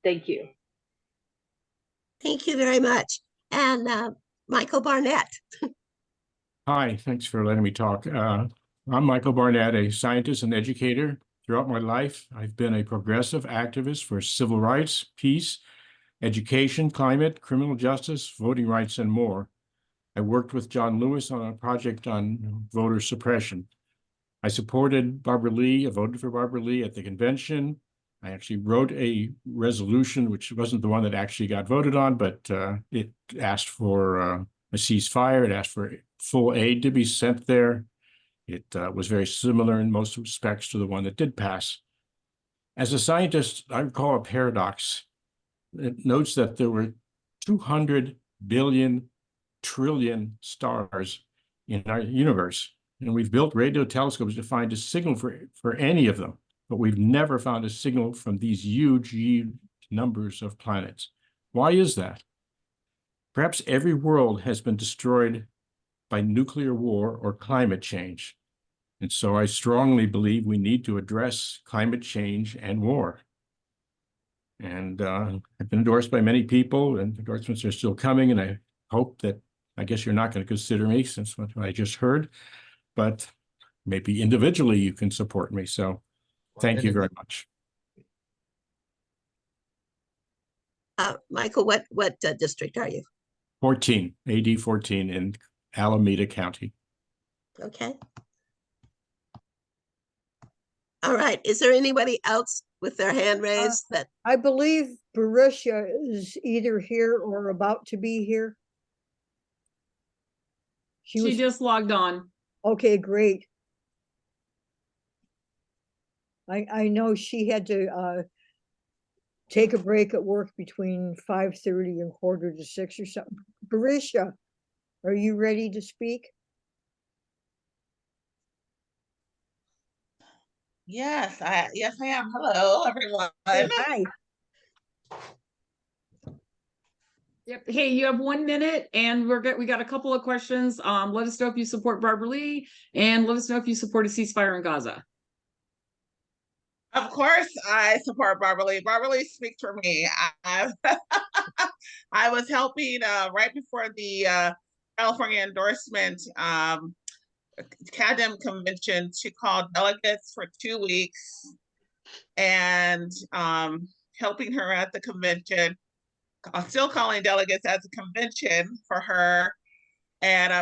Thank you. Thank you very much. And Michael Barnett. Hi, thanks for letting me talk. I'm Michael Barnett, a scientist and educator. Throughout my life, I've been a progressive activist for civil rights, peace, education, climate, criminal justice, voting rights, and more. I worked with John Lewis on a project on voter suppression. I supported Barbara Lee. I voted for Barbara Lee at the convention. I actually wrote a resolution, which wasn't the one that actually got voted on, but it asked for a ceasefire. It asked for full aid to be sent there. It was very similar in most respects to the one that did pass. As a scientist, I recall a paradox. It notes that there were 200 billion trillion stars in our universe, and we've built radio telescopes to find a signal for any of them, but we've never found a signal from these huge numbers of planets. Why is that? Perhaps every world has been destroyed by nuclear war or climate change. And so I strongly believe we need to address climate change and war. And I've been endorsed by many people, and endorsements are still coming, and I hope that, I guess you're not going to consider me since what I just heard, but maybe individually you can support me. So thank you very much. Michael, what district are you? 14, AD 14 in Alameda County. Okay. All right. Is there anybody else with their hand raised? That I believe Barisha is either here or about to be here. She just logged on. Okay, great. I know she had to take a break at work between 5:30 and 5:45 or something. Barisha, are you ready to speak? Yes, I am. Hello, everyone. Hi. Yep. Hey, you have 1 minute, and we got a couple of questions. Let us know if you support Barbara Lee, and let us know if you support a ceasefire in Gaza. Of course, I support Barbara Lee. Barbara Lee speaks for me. I was helping right before the California endorsement CADEM convention to call delegates for 2 weeks and helping her at the convention. I'm still calling delegates at the convention for her. And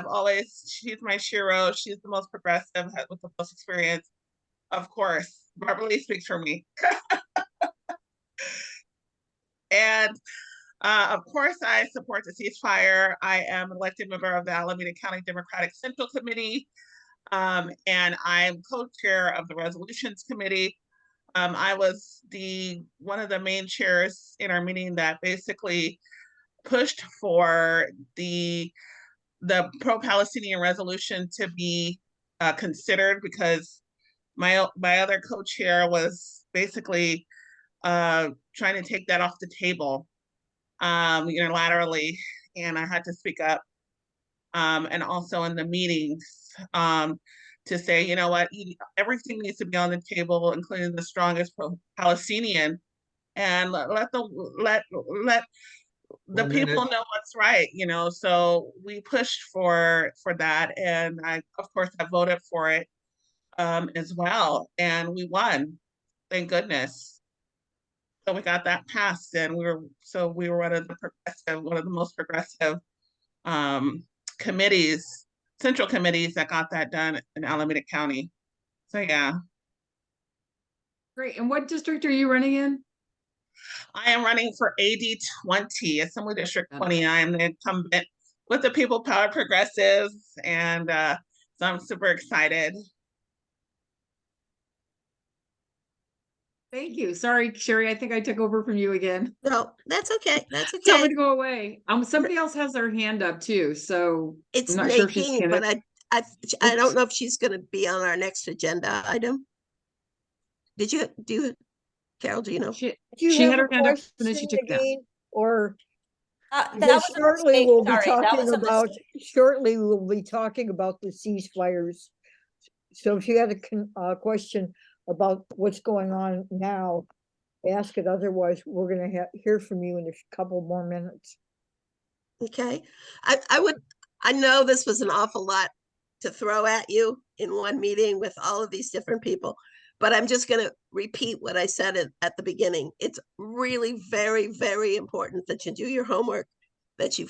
she's my shero. She's the most progressive with the most experience. Of course, Barbara Lee speaks for me. And of course, I support the ceasefire. I am an elected member of the Alameda County Democratic Central Committee, and I'm co-chair of the Resolutions Committee. I was one of the main chairs in our meeting that basically pushed for the pro-Palestinian resolution to be considered, because my other co-chair was basically trying to take that off the table unilaterally, and I had to speak up, and also in the meetings to say, you know what, everything needs to be on the table, including the strongest Palestinian, and let the people know what's right, So we pushed for that, and of course I voted for it as well, and we won, thank goodness. So we got that passed, and we were one of the most progressive committees, central committees that got that done in Alameda County. So yeah. Great. And what district are you running in? I am running for AD 20, Assembly District 20. I am the incumbent with the People Power Progressives, and so I'm super excited. Thank you. Sorry, Cheri, I think I took over from you again. No, that's okay. That's okay. Tell me to go away. Somebody else has their hand up too, so it's I'm not Nadine, sure if she's but I don't know if she's going to be on our next agenda item. Did you do, Carol? Do you know? She had her hand up and then she took that. Or shortly we'll be talking about the ceasefires. So if you had a question about what's going on now, ask it. Otherwise, we're going to hear from you in a couple more minutes. Okay. I know this was an awful lot to throw at you in one meeting with all of these different people, but I'm just going to repeat what I said at the beginning. It's really very, very important that you do your homework, that you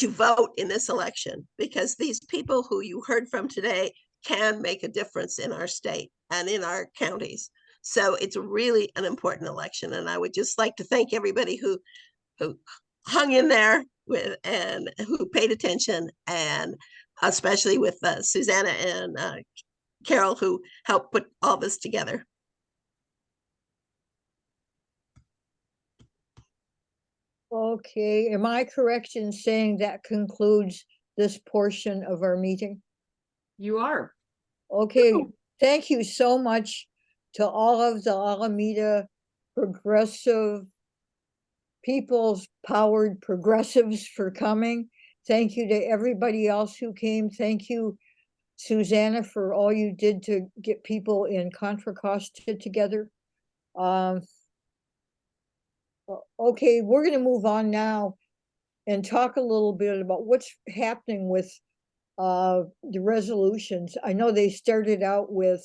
vote in this election, because these people who you heard from today can make a difference in our state and in our counties. So it's really an important election. And I would just like to thank everybody who hung in there and who paid attention, and especially with Susana and Carol, who helped put all this together. Okay, am I correct in saying that concludes this portion of our meeting? You are. Okay, thank you so much to all of the Alameda progressive People's Powered Progressives for coming. Thank you to everybody else who came. Thank you, Susana, for all you did to get people in Contra Costa together. Okay, we're going to move on now and talk a little bit about what's happening with the resolutions. I know they started out with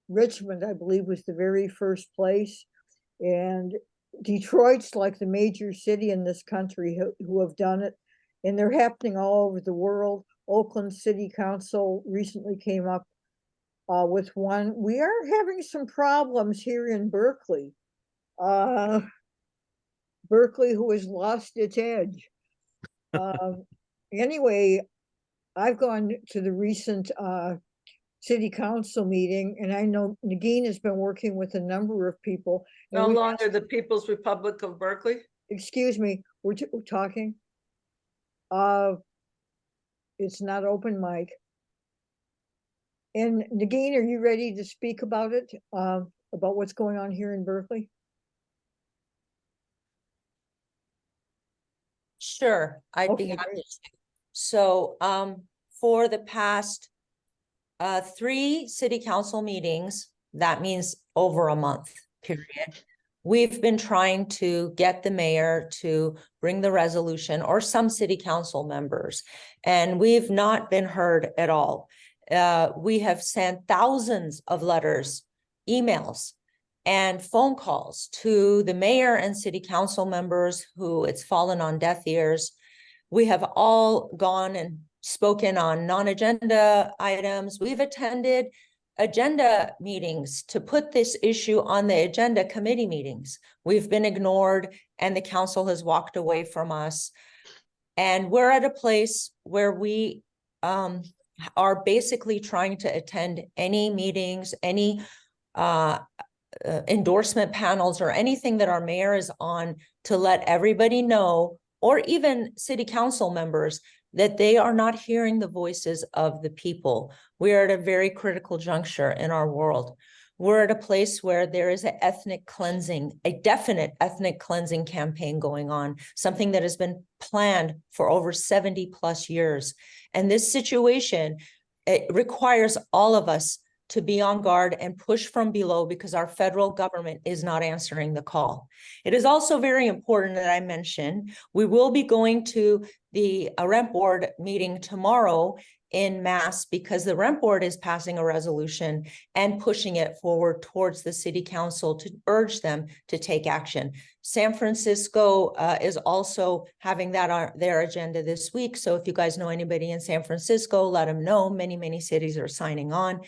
Richmond, I believe, was the very first place, and Detroit's like the major city in this country who have done it, and they're happening all over the world. Oakland City Council recently came up with one. We are having some problems here in Berkeley. Berkeley, who has lost its edge. Anyway, I've gone to the recent city council meeting, and I know Negin has been working with a number of people. No longer the People's Republic of Berkeley? Excuse me, we're talking. It's not open mic. And Negin, are you ready to speak about it? About what's going on here in Berkeley? Sure, I'd be happy to. So for the past 3 city council meetings, that means over a month period, we've been trying to get the mayor to bring the resolution, or some city council members, and we've not been heard at all. We have sent thousands of letters, emails, and phone calls to the mayor and city council members who it's fallen on deaf ears. We have all gone and spoken on non-agenda items. We've attended agenda meetings to put this issue on the agenda, committee meetings. We've been ignored, and the council has walked away from us. And we're at a place where we are basically trying to attend any meetings, any endorsement panels, or anything that our mayor is on, to let everybody know, or even city council members, that they are not hearing the voices of the people. We are at a very critical juncture in our world. We're at a place where there is an ethnic cleansing, a definite ethnic cleansing campaign going on, something that has been planned for over 70 plus years. And this situation, it requires all of us to be on guard and push from below, because our federal government is not answering the call. It is also very important that I mention, we will be going to the rent board meeting tomorrow in mass, because the rent board is passing a resolution and pushing it forward towards the city council to urge them to take action. San Francisco is also having that on their agenda this week. So if you guys know anybody in San Francisco, let them know. Many, many cities are signing on.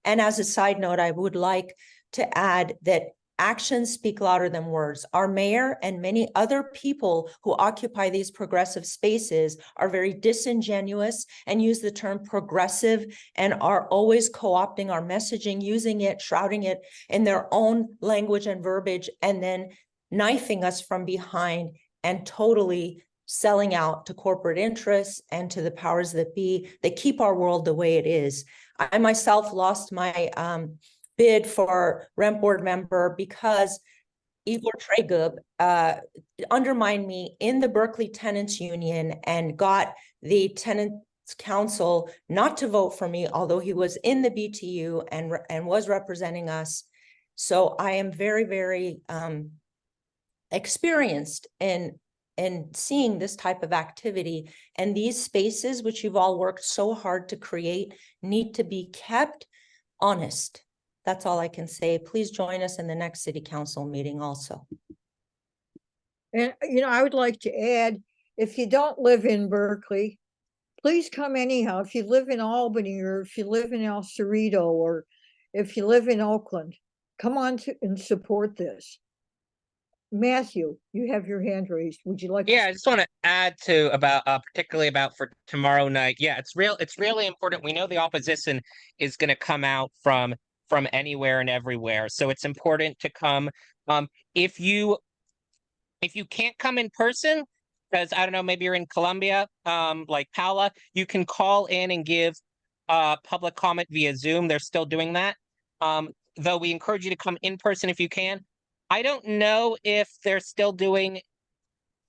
And as a side note, I would like to add that actions speak louder than words. Our mayor and many other people who occupy these progressive spaces are very disingenuous and use the term progressive, and are always co-opting our messaging, using it, shrouding it in their own language and verbiage, and then knifing us from behind and totally selling out to corporate interests and to the powers that be that keep our world the way it is. I myself lost my bid for rent board member because Igor Tregub undermined me in the Berkeley Tenants Union and got the Tenants Council not to vote for me, although he was in the BTU and was representing us. So I am very, very experienced in seeing this type of activity, and these spaces, which you've all worked so hard to create, need to be kept honest. That's all I can say. Please join us in the next city council meeting also. And, you know, I would like to add, if you don't live in Berkeley, please come anyhow. If you live in Albany, or if you live in El Cerrito, or if you live in Oakland, come on and support this. Matthew, you have your hand raised. Would you like I just want to add to about particularly about for tomorrow night. Yeah, it's really important. We know the opposition is going to come out from anywhere and everywhere. So it's important to come. If you can't come in person, because I don't know, maybe you're in Colombia, like Paola, you can call in and give public comment via Zoom. They're still doing that. Though we encourage you to come in person if you can. I don't know if they're still doing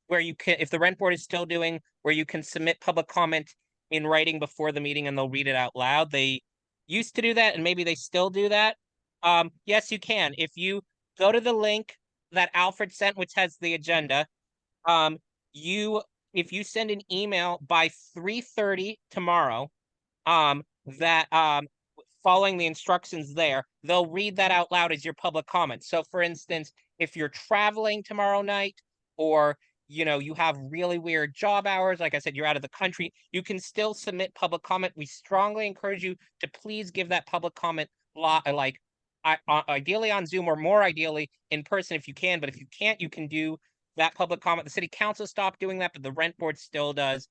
where you can, if the rent board is still doing where you can submit public comment in writing before the meeting and they'll read it out loud. They used to do that, and maybe they still do that. Yes, you can. If you go to the link that Alfred sent, which has the agenda, if you send an email by 3:30 tomorrow, following the instructions there, they'll read that out loud as your public comment. So for instance, if you're traveling tomorrow night, or you have really weird job hours, like I said, you're out of the country, you can still submit public comment. We strongly encourage you to please give that public comment ideally on Zoom, or more ideally in person if you can. But if you can't, you can do that public comment. The city council stopped doing that, but the rent board still does.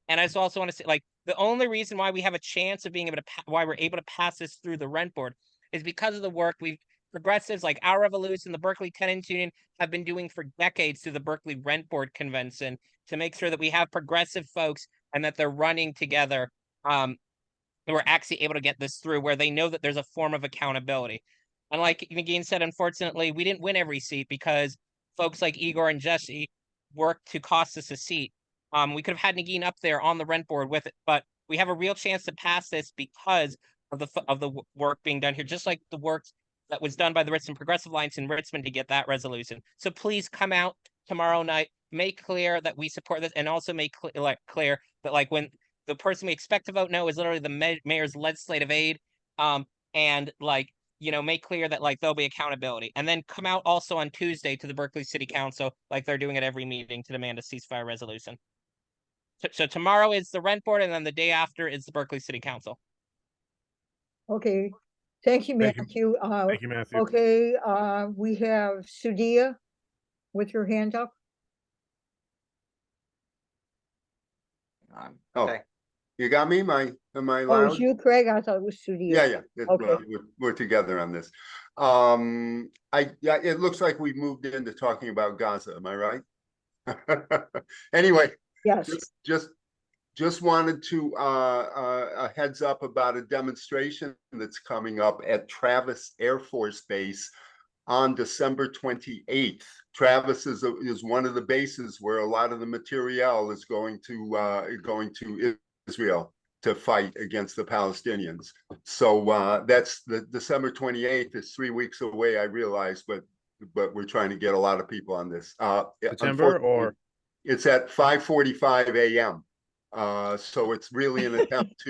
And I just also want to say, the only reason why we have a chance of being able to, why we're able to pass this through the rent board is because of the work progressives like Our Revolution, the Berkeley Tenants Union, have been doing for decades through the Berkeley Rent Board Convention to make sure that we have progressive folks and that they're running together. We're actually able to get this through, where they know that there's a form of accountability. And like Negin said, unfortunately, we didn't win every seat because folks like Igor and Jesse worked to cost us a seat. We could have had Negin up there on the rent board with it, but we have a real chance to pass this because of the work being done here, just like the work that was done by the Richmond Progressive Alliance in Richmond to get that resolution. So please come out tomorrow night, make clear that we support this, and also make clear that like when the person we expect to vote no is literally the mayor's legislative aide, and like, you know, make clear that like there'll be accountability, and then come out also on Tuesday to the Berkeley City Council like they're doing at every meeting to demand a ceasefire resolution. So tomorrow is the rent board, and then the day after is the Berkeley City Council. Okay, thank you, Matthew. Thank you, Matthew. Okay, we have Sadia with your hand up. Okay. You got me? Am I loud? Oh, it's you, Craig? I thought it was Sadia. Yeah. Okay. Well, we're together on this. It looks like we moved into talking about Gaza. Am I right? Anyway, yes. Just wanted to a heads up about a demonstration that's coming up at Travis Air Force Base on December 28th. Travis is one of the bases where a lot of the materiel is going to Israel to fight against the Palestinians. So that's the December 28th is 3 weeks away, I realize, but we're trying to get a lot of people on this. September, or it's at 5:45 a.m. So it's really an attempt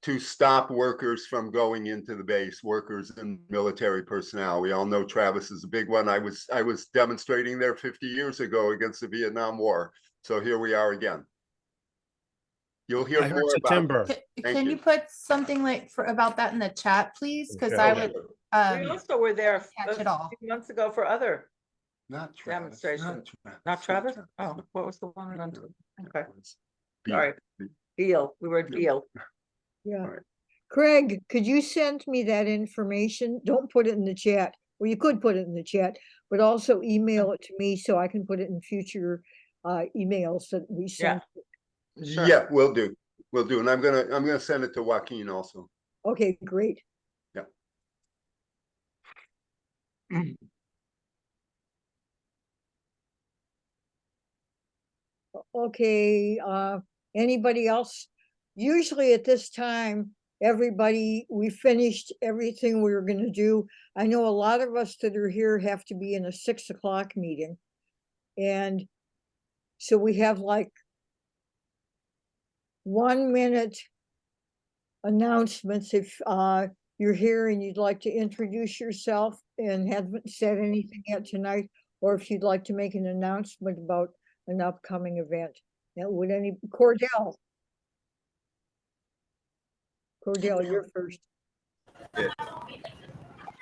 to stop workers from going into the base, workers and military personnel. We all know Travis is a big one. I was demonstrating there 50 years ago against the Vietnam War. So here we are again. You'll hear more September. about it. Can you put something like about that in the chat, please? Because Okay. I would We also were there catch it all. a few months ago for other Not Travis, demonstrations. not Not Travis? Oh, what was the one we went to? Okay. Sorry. Deal. We were at Deal. Yeah. Craig, could you send me that information? Don't put it in the chat. Well, you could put it in the chat, but also email it to me so I can put it in future emails that we send. Sure. Yeah, we'll do. And I'm gonna send it to Joaquin also. Okay, great. Yeah. Okay, anybody else? Usually at this time, we finished everything we were gonna do. I know a lot of us that are here have to be in a 6 o'clock meeting. And so we have like 1 minute announcements if you're here and you'd like to introduce yourself and haven't said anything yet tonight, or if you'd like to make an announcement about an upcoming event. Now, would any Cordell, you're first.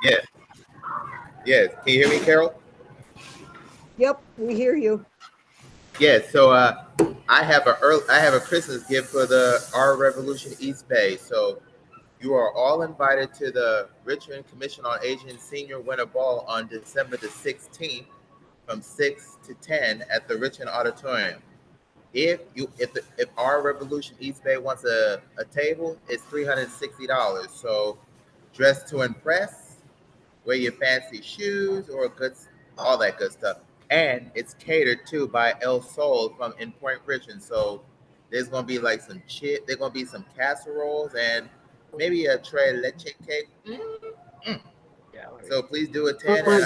Yeah. Can you hear me, Carol? Yep, we hear you. Yeah. So I have a Christmas gift for the Our Revolution East Bay. So you are all invited to the Richmond Commission on Aging Senior Winter Ball on December the 16th from 6 to 10 at the Richmond Auditorium. If Our Revolution East Bay wants a table, it's $360. So dress to impress, wear your fancy shoes or all that good stuff. And it's catered to by El Sol from In Point Richmond. So there's gonna be like there's gonna be some casseroles and maybe a tray of leche cake. So please do attend, and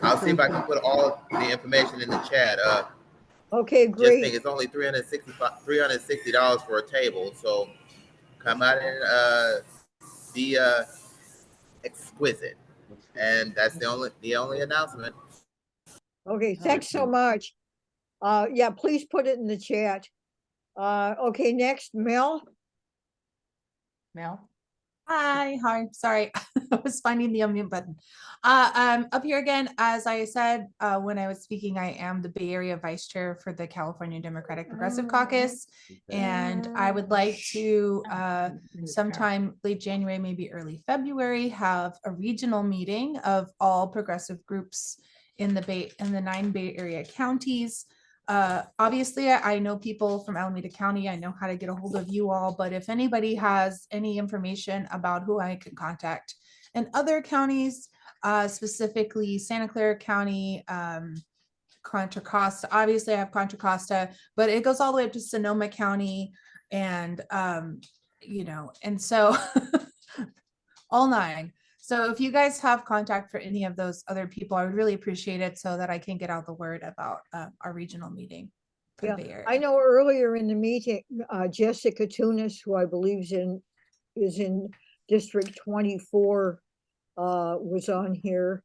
I'll see if I can put all the information in the chat. Okay, great. Just think it's only $360 for a table. So come out and be exquisite. And that's the only announcement. Okay, thanks so much. Yeah, please put it in the chat. Okay, next, Mel. Hi, sorry, I was finding the unmute button. Up here again, as I said when I was speaking, I am the Bay Area Vice Chair for the California Democratic Progressive Caucus, and I would like to sometime late January, maybe early February, have a regional meeting of all progressive groups in the 9 Bay Area counties. Obviously, I know people from Alameda County. I know how to get a hold of you all, but if anybody has any information about who I could contact in other counties, specifically Santa Clara County, Contra Costa, obviously I have Contra Costa, but it goes all the way up to Sonoma County and, and so all 9. So if you guys have contact for any of those other people, I would really appreciate it so that I can get out the word about our regional meeting for the Bay Area. I know earlier in the meeting, Jessica Tunis, who I believe is in District 24, was on here.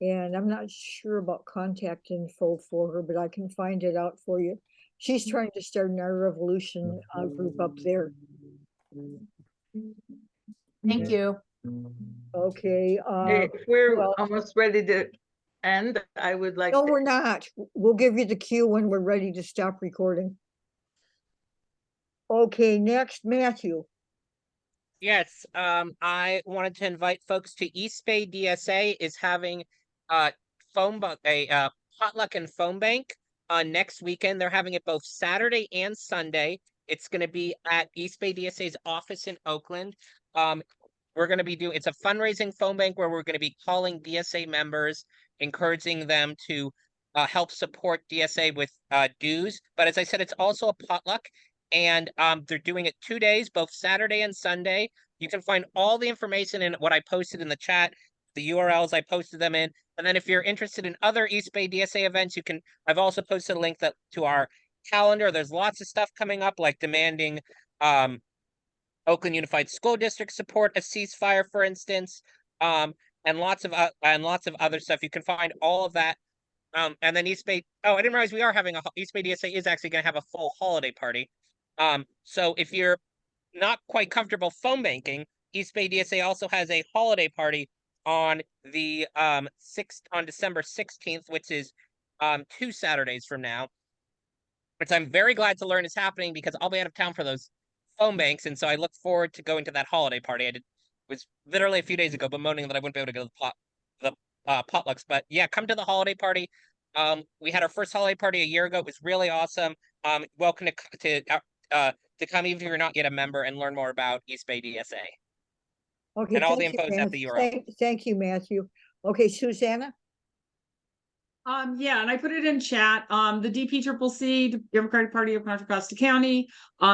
And I'm not sure about contact info for her, but I can find it out for you. She's trying to start an Our Revolution group up there. Thank you. Okay. If we're almost ready to end, I would like. No, we're not. We'll give you the cue when we're ready to stop recording. Okay, next, Matthew. Yes, I wanted to invite folks to East Bay DSA is having a potluck and phone bank next weekend. They're having it both Saturday and Sunday. It's going to be at East Bay DSA's office in Oakland. We're going to be doing, it's a fundraising phone bank where we're going to be calling DSA members, encouraging them to help support DSA with dues. But as I said, it's also a potluck. And they're doing it 2 days, both Saturday and Sunday. You can find all the information in what I posted in the chat, the URLs I posted them in. And then if you're interested in other East Bay DSA events, I've also posted a link to our calendar. There's lots of stuff coming up, like demanding Oakland Unified School District support a ceasefire, for instance, and lots of other stuff. You can find all of that. And then East Bay. Oh, I didn't realize we are having East Bay DSA is actually going to have a full holiday party. So if you're not quite comfortable phone banking, East Bay DSA also has a holiday party on the on December 16th, which is 2 Saturdays from now. Which I'm very glad to learn is happening because I'll be out of town for those phone banks, and so I look forward to going to that holiday party. It was literally a few days ago bemoaning that I wouldn't be able to go to the potlucks, but yeah, come to the holiday party. We had our first holiday party a year ago. It was really awesome. Welcome to come even if you're not yet a member and learn more about East Bay DSA. Okay, and all the info is at the URL. Thank you, Matthew. Okay, Susana. Yeah, and I put it in chat. The DPCCC, Democratic Party of Contra Costa County,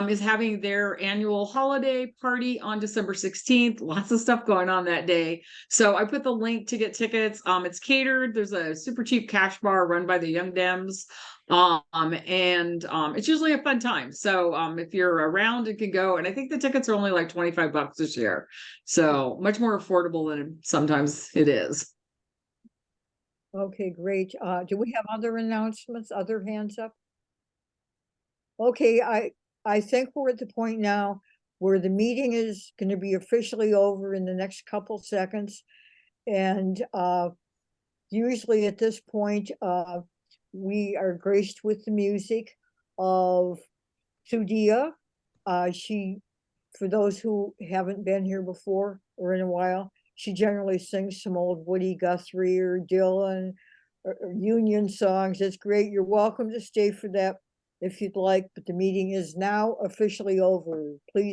is having their annual holiday party on December 16th. Lots of stuff going on that day. So I put the link to get tickets. It's catered. There's a super cheap cash bar run by the Young Dems. And it's usually a fun time. So if you're around and can go, and I think the tickets are only like $25 this year. So much more affordable than sometimes it is. Okay, great. Do we have other announcements, other hands up? Okay, I think we're at the point now where the meeting is going to be officially over in the next couple seconds. And usually at this point, we are graced with the music of Sadia. For those who haven't been here before or in a while, she generally sings some old Woody Guthrie or Dylan or Union songs. It's great. You're welcome to stay for that if you'd like, but the meeting is now officially over. Please